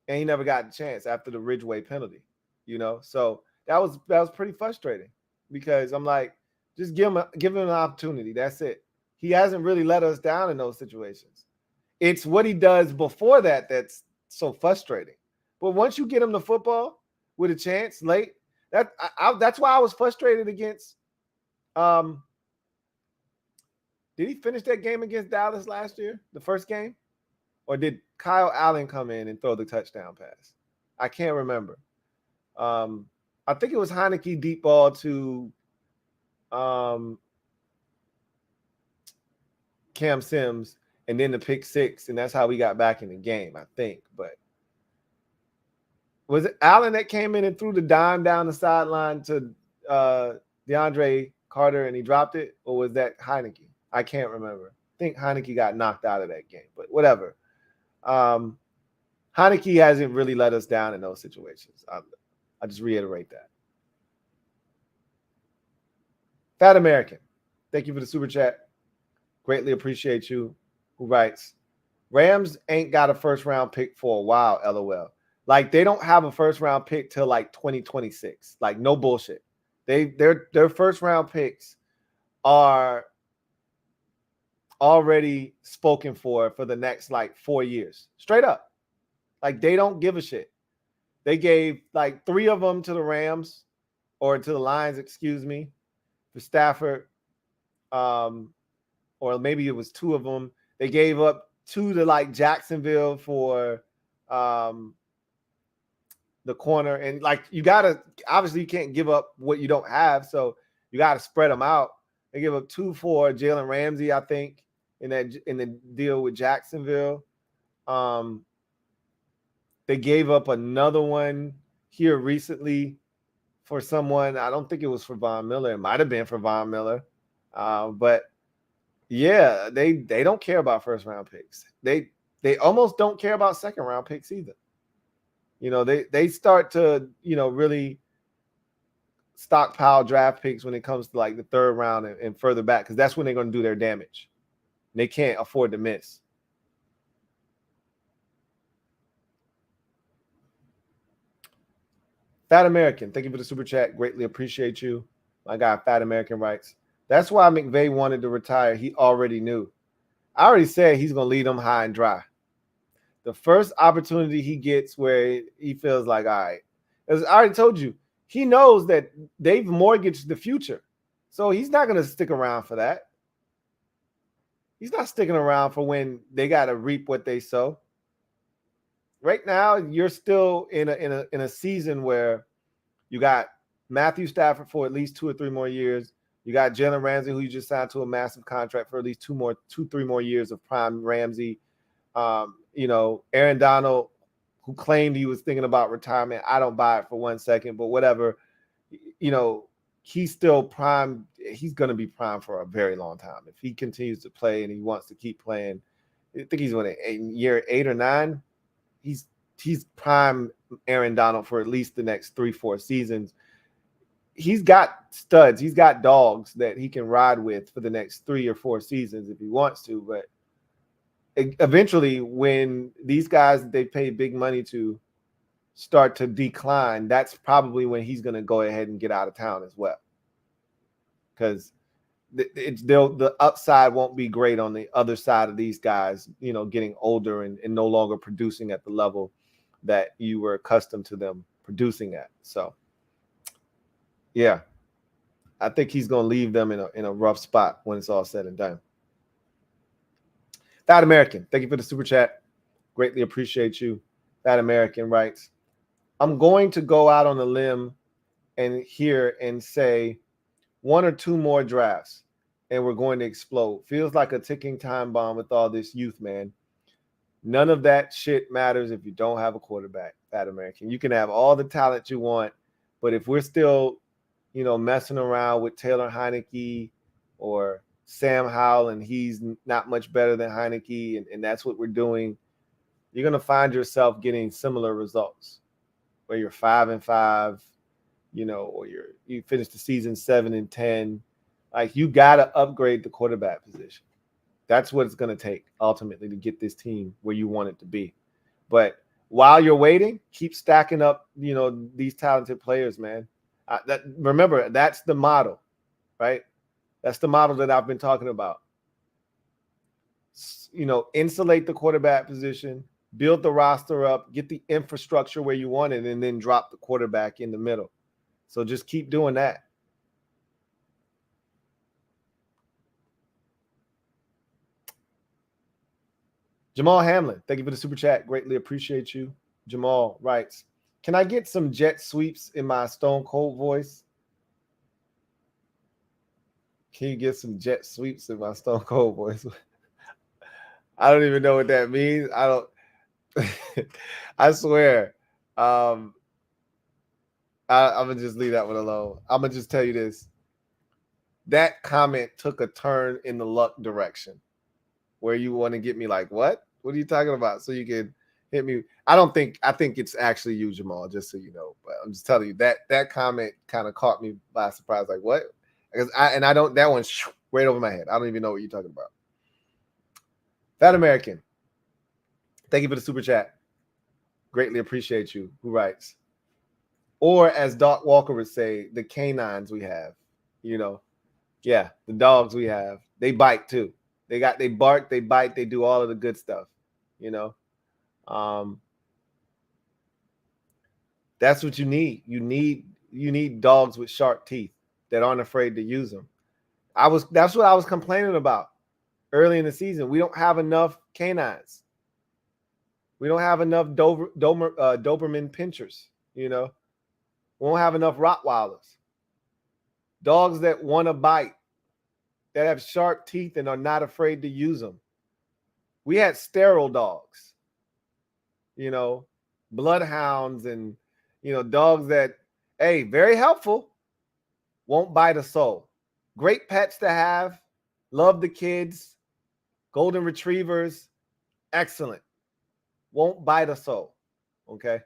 And he never got a chance after the Ridgeway penalty, you know. So that was pretty frustrating because I'm like, just give him an opportunity. That's it. He hasn't really let us down in those situations. It's what he does before that that's so frustrating. But once you get him the football, with a chance late. That's why I was frustrated against. Did he finish that game against Dallas last year, the first game? Or did Kyle Allen come in and throw the touchdown pass? I can't remember. I think it was Heineke deep ball to Cam Sims and then the pick six, and that's how we got back in the game, I think. But was it Allen that came in and threw the dime down the sideline to DeAndre Carter and he dropped it? Or was that Heineke? I can't remember. I think Heineke got knocked out of that game, but whatever. Heineke hasn't really let us down in those situations. I just reiterate that. Fat American, thank you for the super chat. Greatly appreciate you. Who writes, Rams ain't got a first round pick for a while, LOL. Like, they don't have a first round pick till like 2026. Like, no bullshit. Their first round picks are already spoken for the next like 4 years. Straight up. Like, they don't give a shit. They gave like 3 of them to the Rams, or to the Lions, excuse me, for Stafford. Or maybe it was 2 of them. They gave up 2 to like Jacksonville for the corner. And like, you gotta, obviously you can't give up what you don't have, so you gotta spread them out. They give up 2 for Jalen Ramsey, I think, in the deal with Jacksonville. They gave up another one here recently for someone. I don't think it was for Von Miller. It might have been for Von Miller. But yeah, they don't care about first round picks. They almost don't care about second round picks either. You know, they start to, you know, really stockpile draft picks when it comes to like the 3rd round and further back, because that's when they're going to do their damage. They can't afford to miss. Fat American, thank you for the super chat. Greatly appreciate you. My guy, Fat American, writes, that's why McVay wanted to retire. He already knew. I already said he's going to lead them high and dry. The first opportunity he gets where he feels like, all right, as I already told you, he knows that they've mortgaged the future. So he's not going to stick around for that. He's not sticking around for when they got to reap what they sow. Right now, you're still in a season where you got Matthew Stafford for at least 2 or 3 more years. You got Jalen Ramsey, who you just signed to a massive contract for at least 2, 3 more years of prime Ramsey. You know, Aaron Donald, who claimed he was thinking about retirement. I don't buy it for 1 second, but whatever. You know, he's still prime. He's going to be prime for a very long time. If he continues to play and he wants to keep playing, I think he's in year 8 or 9. He's prime Aaron Donald for at least the next 3-4 seasons. He's got studs. He's got dogs that he can ride with for the next 3 or 4 seasons if he wants to. But eventually, when these guys that they pay big money to start to decline, that's probably when he's going to go ahead and get out of town as well. Because the upside won't be great on the other side of these guys, you know, getting older and no longer producing at the level that you were accustomed to them producing at. So, yeah, I think he's going to leave them in a rough spot when it's all said and done. That American, thank you for the super chat. Greatly appreciate you. That American writes, I'm going to go out on a limb and say 1 or 2 more drafts and we're going to explode. Feels like a ticking time bomb with all this youth, man. None of that shit matters if you don't have a quarterback, Fat American. You can have all the talent you want, but if we're still, you know, messing around with Taylor Heineke or Sam Howell and he's not much better than Heineke and that's what we're doing, you're going to find yourself getting similar results where you're 5-5, you know, or you finish the season 7-10. Like, you got to upgrade the quarterback position. That's what it's going to take ultimately to get this team where you want it to be. But while you're waiting, keep stacking up, you know, these talented players, man. Remember, that's the model, right? That's the model that I've been talking about. You know, insulate the quarterback position, build the roster up, get the infrastructure where you want it, and then drop the quarterback in the middle. So just keep doing that. Jamal Hamlin, thank you for the super chat. Greatly appreciate you. Jamal writes, can I get some jet sweeps in my Stone Cold voice? Can you get some jet sweeps in my Stone Cold voice? I don't even know what that means. I don't. I swear. I'm going to just leave that one alone. I'm going to just tell you this. That comment took a turn in the luck direction where you want to get me like, what? What are you talking about? So you can hit me. I think it's actually you, Jamal, just so you know. But I'm just telling you that comment kind of caught me by surprise. Like, what? Because that one's right over my head. I don't even know what you're talking about. Fat American, thank you for the super chat. Greatly appreciate you. Who writes? Or as Doc Walker would say, the canines we have, Yeah, the dogs we have. They bite too. They bark, they bite, they do all of the good stuff, That's what you need. You need dogs with sharp teeth that aren't afraid to use them. That's what I was complaining about early in the season. We don't have enough canines. We don't have enough Doberman pinchers, We don't have enough Rottweilers. Dogs that want to bite, that have sharp teeth and are not afraid to use them. We had sterile dogs, bloodhounds and, dogs that, hey, very helpful, won't bite a soul. Great pets to have, love the kids, golden retrievers, excellent. Won't bite a soul, okay?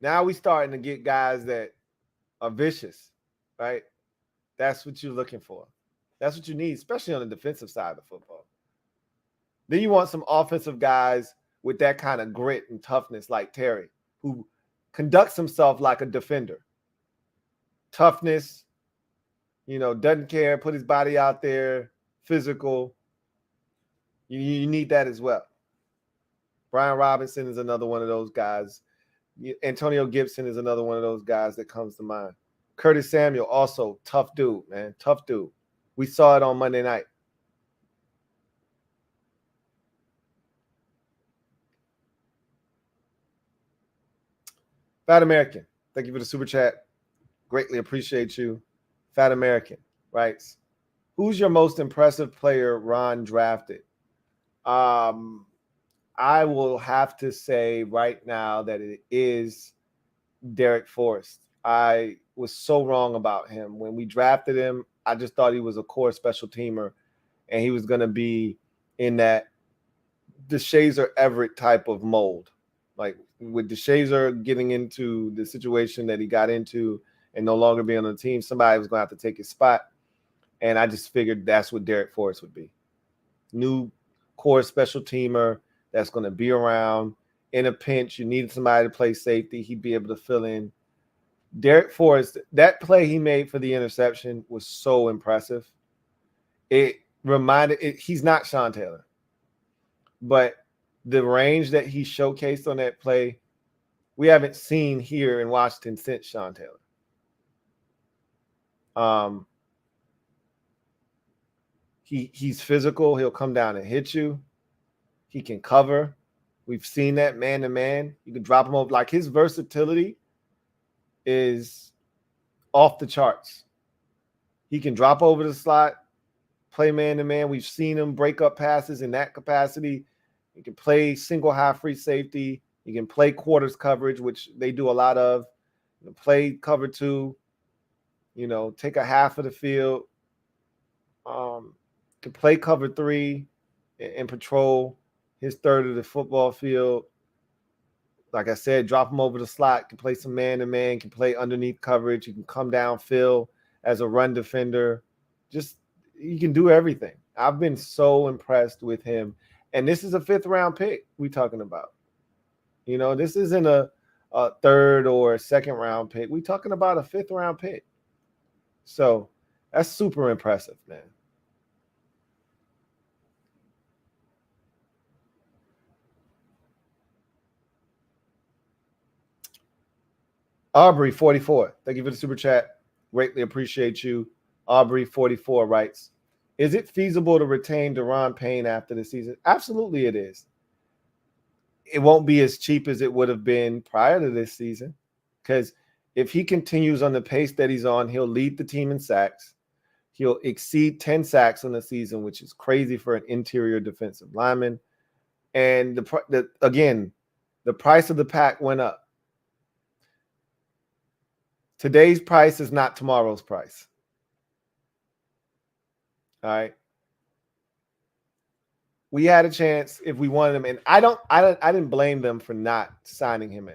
Now we starting to get guys that are vicious, right? That's what you're looking for. That's what you need, especially on the defensive side of football. Then you want some offensive guys with that kind of grit and toughness like Terry, who conducts himself like a defender. Toughness, doesn't care, put his body out there, physical. You need that as well. Brian Robinson is another one of those guys. Antonio Gibson is another one of those guys that comes to mind. Curtis Samuel, also tough dude, man. Tough dude. We saw it on Monday night. Fat American, thank you for the super chat. Greatly appreciate you. Fat American writes, who's your most impressive player Ron drafted? I will have to say right now that it is Derrick Forrest. I was so wrong about him. When we drafted him, I just thought he was a core special teamer, and he was going to be in that DeShazer Everett type of mold. Like with DeShazer getting into the situation that he got into and no longer being on the team, somebody was going to have to take his spot. And I just figured that's what Derrick Forrest would be. New core special teamer that's going to be around in a pinch. You needed somebody to play safety. He'd be able to fill in. Derrick Forrest, that play he made for the interception was so impressive. It reminded – he's not Sean Taylor. But the range that he showcased on that play, we haven't seen here in Washington since Sean Taylor. He's physical. He'll come down and hit you. He can cover. We've seen that man to man. You can drop him over. Like his versatility is off the charts. He can drop over the slot, play man to man. We've seen him break up passes in that capacity. He can play single high free safety. He can play quarters coverage, which they do a lot of. He can play cover two. Take a half of the field. Can play cover three and patrol his third of the football field. Like I said, drop him over the slot, can play some man-to-man, can play underneath coverage. He can come down, fill as a run defender. He can do everything. I've been so impressed with him. And this is a 5th-round pick we're talking about. This isn't a 3rd or 2nd-round pick. We're talking about a 5th-round pick. So that's super impressive, man. Aubrey 44. Thank you for the super chat. Greatly appreciate you. Aubrey 44 writes, is it feasible to retain Daron Payne after the season? Absolutely it is. It won't be as cheap as it would have been prior to this season, because if he continues on the pace that he's on, he'll lead the team in sacks. He'll exceed 10 sacks on the season, which is crazy for an interior defensive lineman. And the price of the pack went up. Today's price is not tomorrow's price. All right. We had a chance if we wanted him, and I didn't blame them for not signing him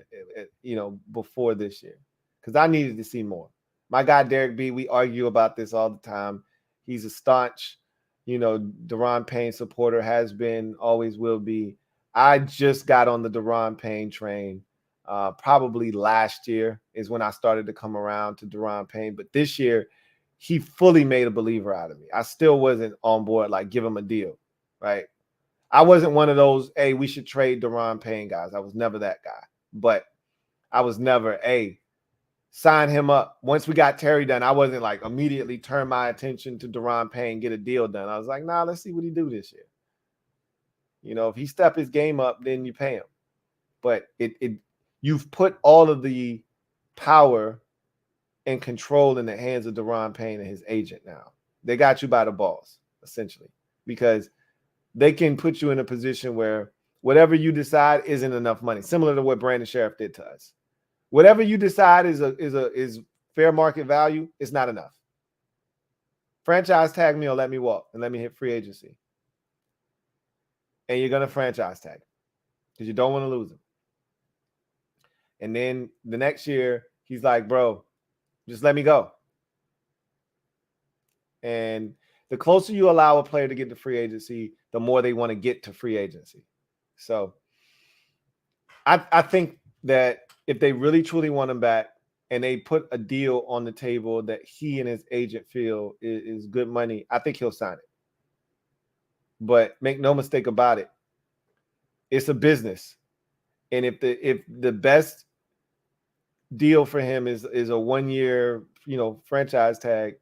before this year, because I needed to see more. My guy Derrick B, we argue about this all the time. He's a staunch, Daron Payne supporter, has been, always will be. I just got on the Daron Payne train. Probably last year is when I started to come around to Daron Payne, but this year he fully made a believer out of me. I still wasn't on board, like give him a deal, right? I wasn't one of those, hey, we should trade Daron Payne guys. I was never that guy. But I was never, hey, sign him up. Once we got Terry done, I wasn't like immediately turn my attention to Daron Payne, get a deal done. I was like, nah, let's see what he do this year. If he step his game up, then you pay him. But you've put all of the power and control in the hands of Daron Payne and his agent now. They got you by the balls, essentially, because they can put you in a position where whatever you decide isn't enough money, similar to what Brandon Sheriff did to us. Whatever you decide is fair market value, it's not enough. Franchise tag me or let me walk and let me hit free agency. And you're going to franchise tag because you don't want to lose him. And then the next year, he's like, bro, just let me go. And the closer you allow a player to get to free agency, the more they want to get to free agency. So I think that if they really truly want him back and they put a deal on the table that he and his agent feel is good money, I think he'll sign it. But make no mistake about it, it's a business. And if the best deal for him is a 1 year, franchise tag,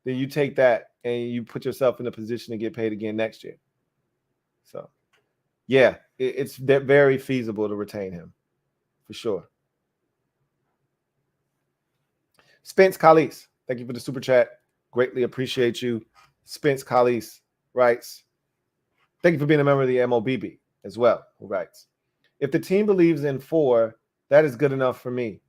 then you take that and you put yourself in a position to get paid again next year. So, yeah, it's very feasible to retain him, for sure. Spence Callis, thank you for the super chat. Greatly appreciate you. Spence Callis writes, thank you for being a member of the MOBB as well, who writes, if the team believes in 4, that is good enough for me.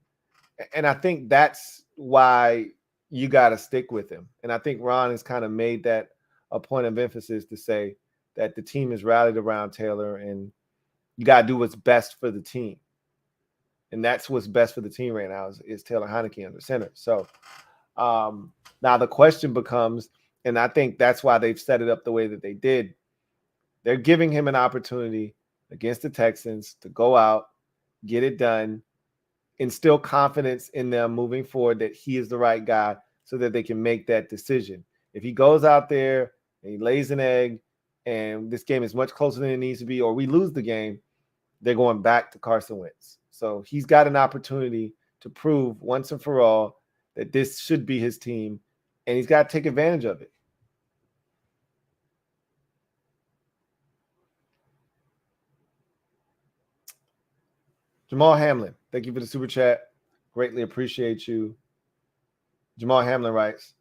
And I think that's why you got to stick with him. And I think Ron has kind of made that a point of emphasis to say that the team is rallied around Taylor and you got to do what's best for the team. And that's what's best for the team right now is Taylor Heinicke under center. So now the question becomes, and I think that's why they've set it up the way that they did, they're giving him an opportunity against the Texans to go out, get it done, instill confidence in them moving forward that he is the right guy so that they can make that decision. If he goes out there and he lays an egg and this game is much closer than it needs to be, or we lose the game, they're going back to Carson Wentz. So he's got an opportunity to prove once and for all that this should be his team, and he's got to take advantage of it. Jamal Hamlin, thank you for the super chat. Greatly appreciate you. Jamal Hamlin writes,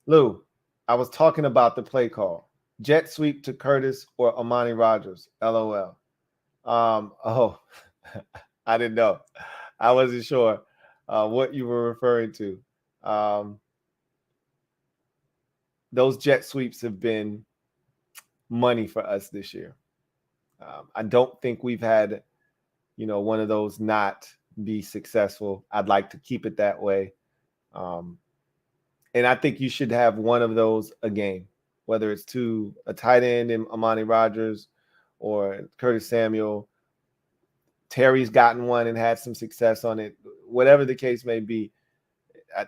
Lou, I was talking about the play call. Jet sweep to Curtis or Amani Rodgers. LOL. I didn't know. I wasn't sure what you were referring to. Those jet sweeps have been money for us this year. I don't think we've had, one of those not be successful. I'd like to keep it that way. And I think you should have one of those a game, whether it's to a tight end in Amani Rodgers or Curtis Samuel. Terry's gotten one and had some success on it. Whatever the case may be,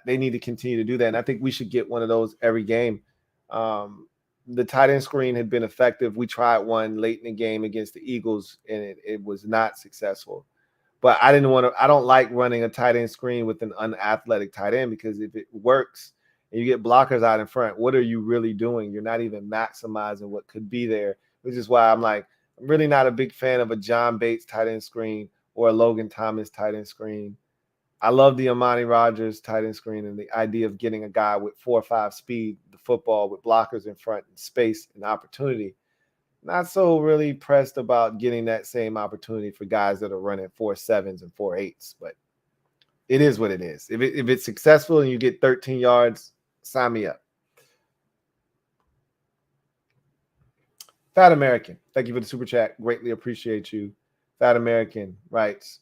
they need to continue to do that. And I think we should get one of those every game. The tight end screen had been effective. We tried one late in the game against the Eagles, and it was not successful. But I don't like running a tight end screen with an unathletic tight end, because if it works and you get blockers out in front, what are you really doing? You're not even maximizing what could be there, which is why I'm really not a big fan of a John Bates tight end screen or a Logan Thomas tight end screen. I love the Amani Rodgers tight end screen and the idea of getting a guy with 4.5 speed, the football with blockers in front and space and opportunity. Not so really pressed about getting that same opportunity for guys that are running 4.7s and 4.8s, but it is what it is. If it's successful and you get 13 yards, sign me up. Fat American, thank you for the super chat. Greatly appreciate you. Fat American writes,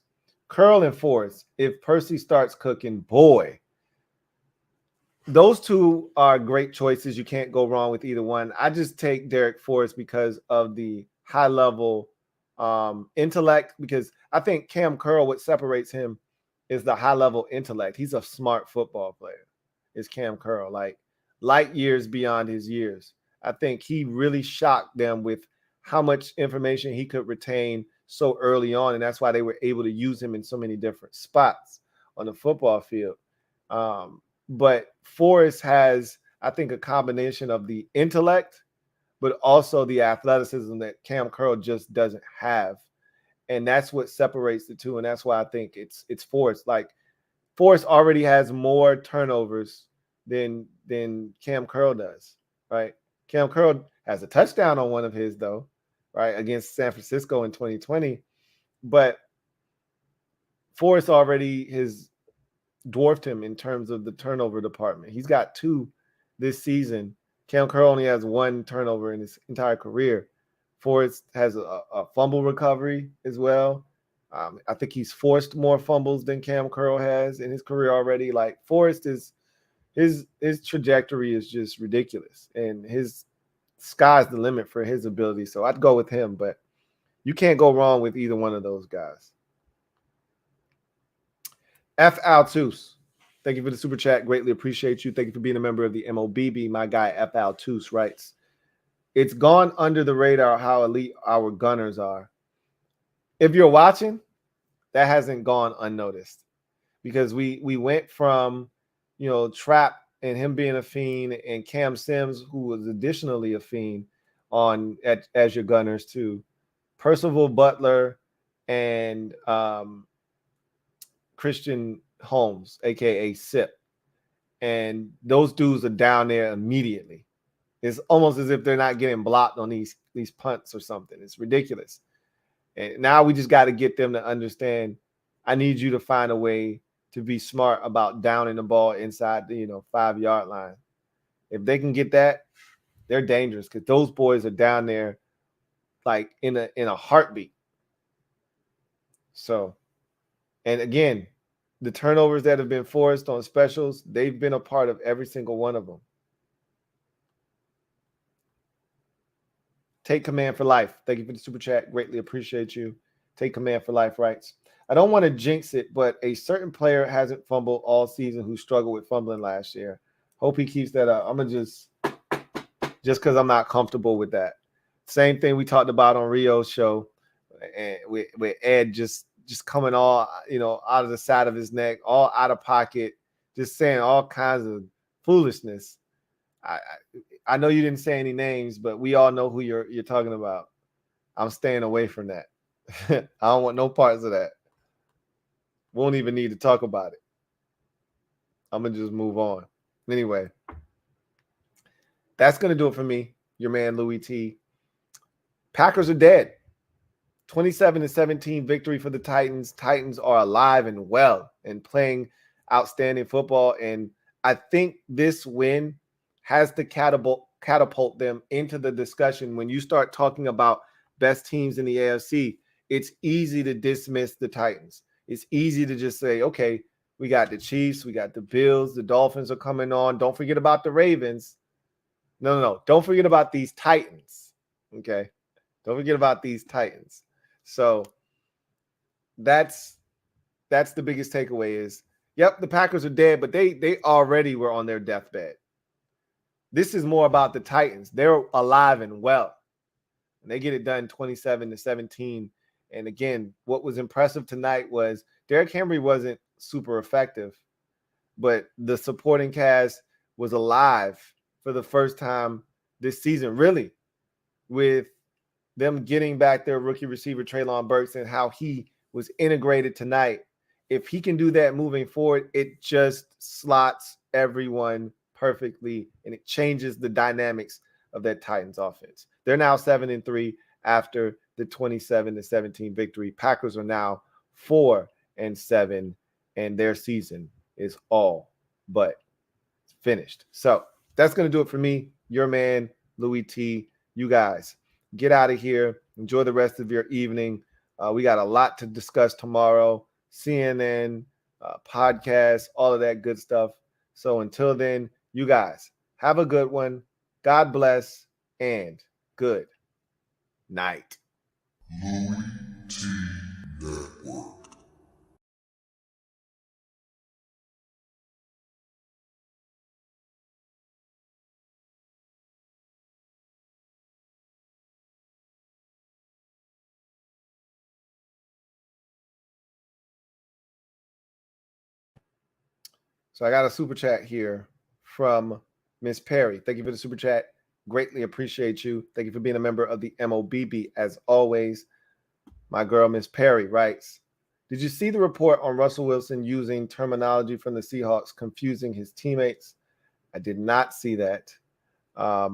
Curl and Forrest, if Percy starts cooking, boy. Those two are great choices. You can't go wrong with either one. I just take Derrick Forrest because of the high-level intellect, because I think Cam Curl, what separates him is the high-level intellect. He's a smart football player, is Cam Curl, like light years beyond his years. I think he really shocked them with how much information he could retain so early on, and that's why they were able to use him in so many different spots on the football field. But Forrest has, I think, a combination of the intellect, but also the athleticism that Cam Curl just doesn't have. And that's what separates the two. And that's why I think it's Forrest. Like, Forrest already has more turnovers than Cam Curl does, right? Cam Curl has a touchdown on one of his, though, right, against San Francisco in 2020. But Forrest already has dwarfed him in terms of the turnover department. He's got 2 this season. Cam Curl only has 1 turnover in his entire career. Forrest has a fumble recovery as well. I think he's forced more fumbles than Cam Curl has in his career already. Like, Forrest is his trajectory is just ridiculous, and his sky's the limit for his ability. So I'd go with him, but you can't go wrong with either one of those guys. F. Altus, thank you for the super chat. Greatly appreciate you. Thank you for being a member of the MOBB. My guy F. Altus writes, it's gone under the radar how elite our gunners are. If you're watching, that hasn't gone unnoticed, because we went from, Trap and him being a fiend, and Cam Sims, who was additionally a fiend as your gunners, to Percival Butler and Christian Holmes, aka SIP. And those dudes are down there immediately. It's almost as if they're not getting blocked on these punts or something. It's ridiculous. And now we just got to get them to understand, I need you to find a way to be smart about downing the ball inside the 5-yard line. If they can get that, they're dangerous, because those boys are down there like in a heartbeat. So, and again, the turnovers that have been forced on specials, they've been a part of every single one of them. Take Command for Life, thank you for the super chat. Greatly appreciate you. Take Command for Life writes, I don't want to jinx it, but a certain player hasn't fumbled all season who struggled with fumbling last year. Hope he keeps that up. I'm going to just because I'm not comfortable with that. Same thing we talked about on Rio's show, and with Ed just coming all, out of the side of his neck, all out of pocket, just saying all kinds of foolishness. I know you didn't say any names, but we all know who you're talking about. I'm staying away from that. I don't want no parts of that. Won't even need to talk about it. I'm going to just move on. Anyway, that's going to do it for me, your man Louie T. Packers are dead. 27-17 victory for the Titans. Titans are alive and well and playing outstanding football. And I think this win has to catapult them into the discussion. When you start talking about best teams in the AFC, it's easy to dismiss the Titans. It's easy to just say, okay, we got the Chiefs, we got the Bills, the Dolphins are coming on. Don't forget about the Ravens. No. Don't forget about these Titans. Okay? Don't forget about these Titans. So that's the biggest takeaway is, yep, the Packers are dead, but they already were on their deathbed. This is more about the Titans. They're alive and well. And they get it done 27-17 And again, what was impressive tonight was Derrick Henry wasn't super effective, but the supporting cast was alive for the first time this season, really, with them getting back their rookie receiver, Treylon Burks, and how he was integrated tonight. If he can do that moving forward, it just slots everyone perfectly, and it changes the dynamics of that Titans offense. They're now 7-3 after the 27-17 victory. Packers are now 4-7, and their season is all but finished. So that's going to do it for me, your man, Louie T. You guys, get out of here. Enjoy the rest of your evening. We got a lot to discuss tomorrow. CNN, podcast, all of that good stuff. So until then, you guys, have a good one. God bless and good night. LouieTeeNetwork. So I got a super chat here from Miss Perry. Thank you for the super chat. Greatly appreciate you. Thank you for being a member of the MOBB as always. My girl, Miss Perry, writes, did you see the report on Russell Wilson using terminology from the Seahawks, confusing his teammates? I did not see that. I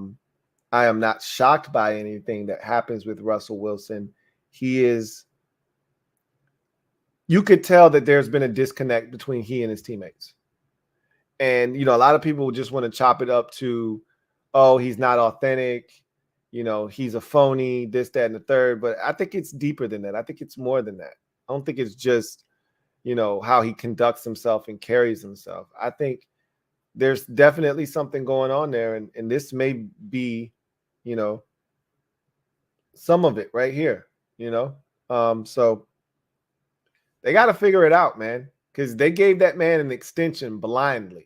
am not shocked by anything that happens with Russell Wilson. You could tell that there's been a disconnect between he and his teammates. And, a lot of people just want to chop it up to, oh, he's not authentic. He's a phony, this, that, and the third. But I think it's deeper than that. I think it's more than that. I don't think it's just, how he conducts himself and carries himself. I think there's definitely something going on there. And this may be, some of it right here, So they got to figure it out, man, because they gave that man an extension blindly.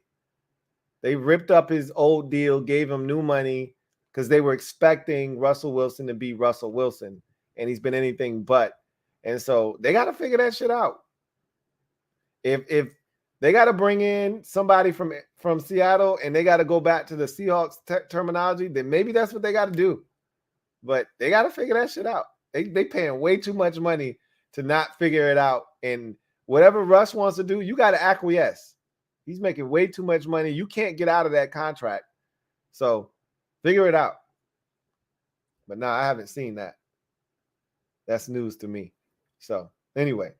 They ripped up his old deal, gave him new money because they were expecting Russell Wilson to be Russell Wilson, and he's been anything but. And so they got to figure that shit out. If they got to bring in somebody from Seattle and they got to go back to the Seahawks terminology, then maybe that's what they got to do. But they got to figure that shit out. They paying way too much money to not figure it out. And whatever Russ wants to do, you got to acquiesce. He's making way too much money. You can't get out of that contract. So figure it out. But no, I haven't seen that. That's news to me. So anyway,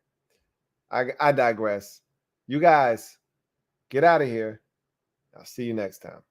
I digress. You guys, get out of here. I'll see you next time.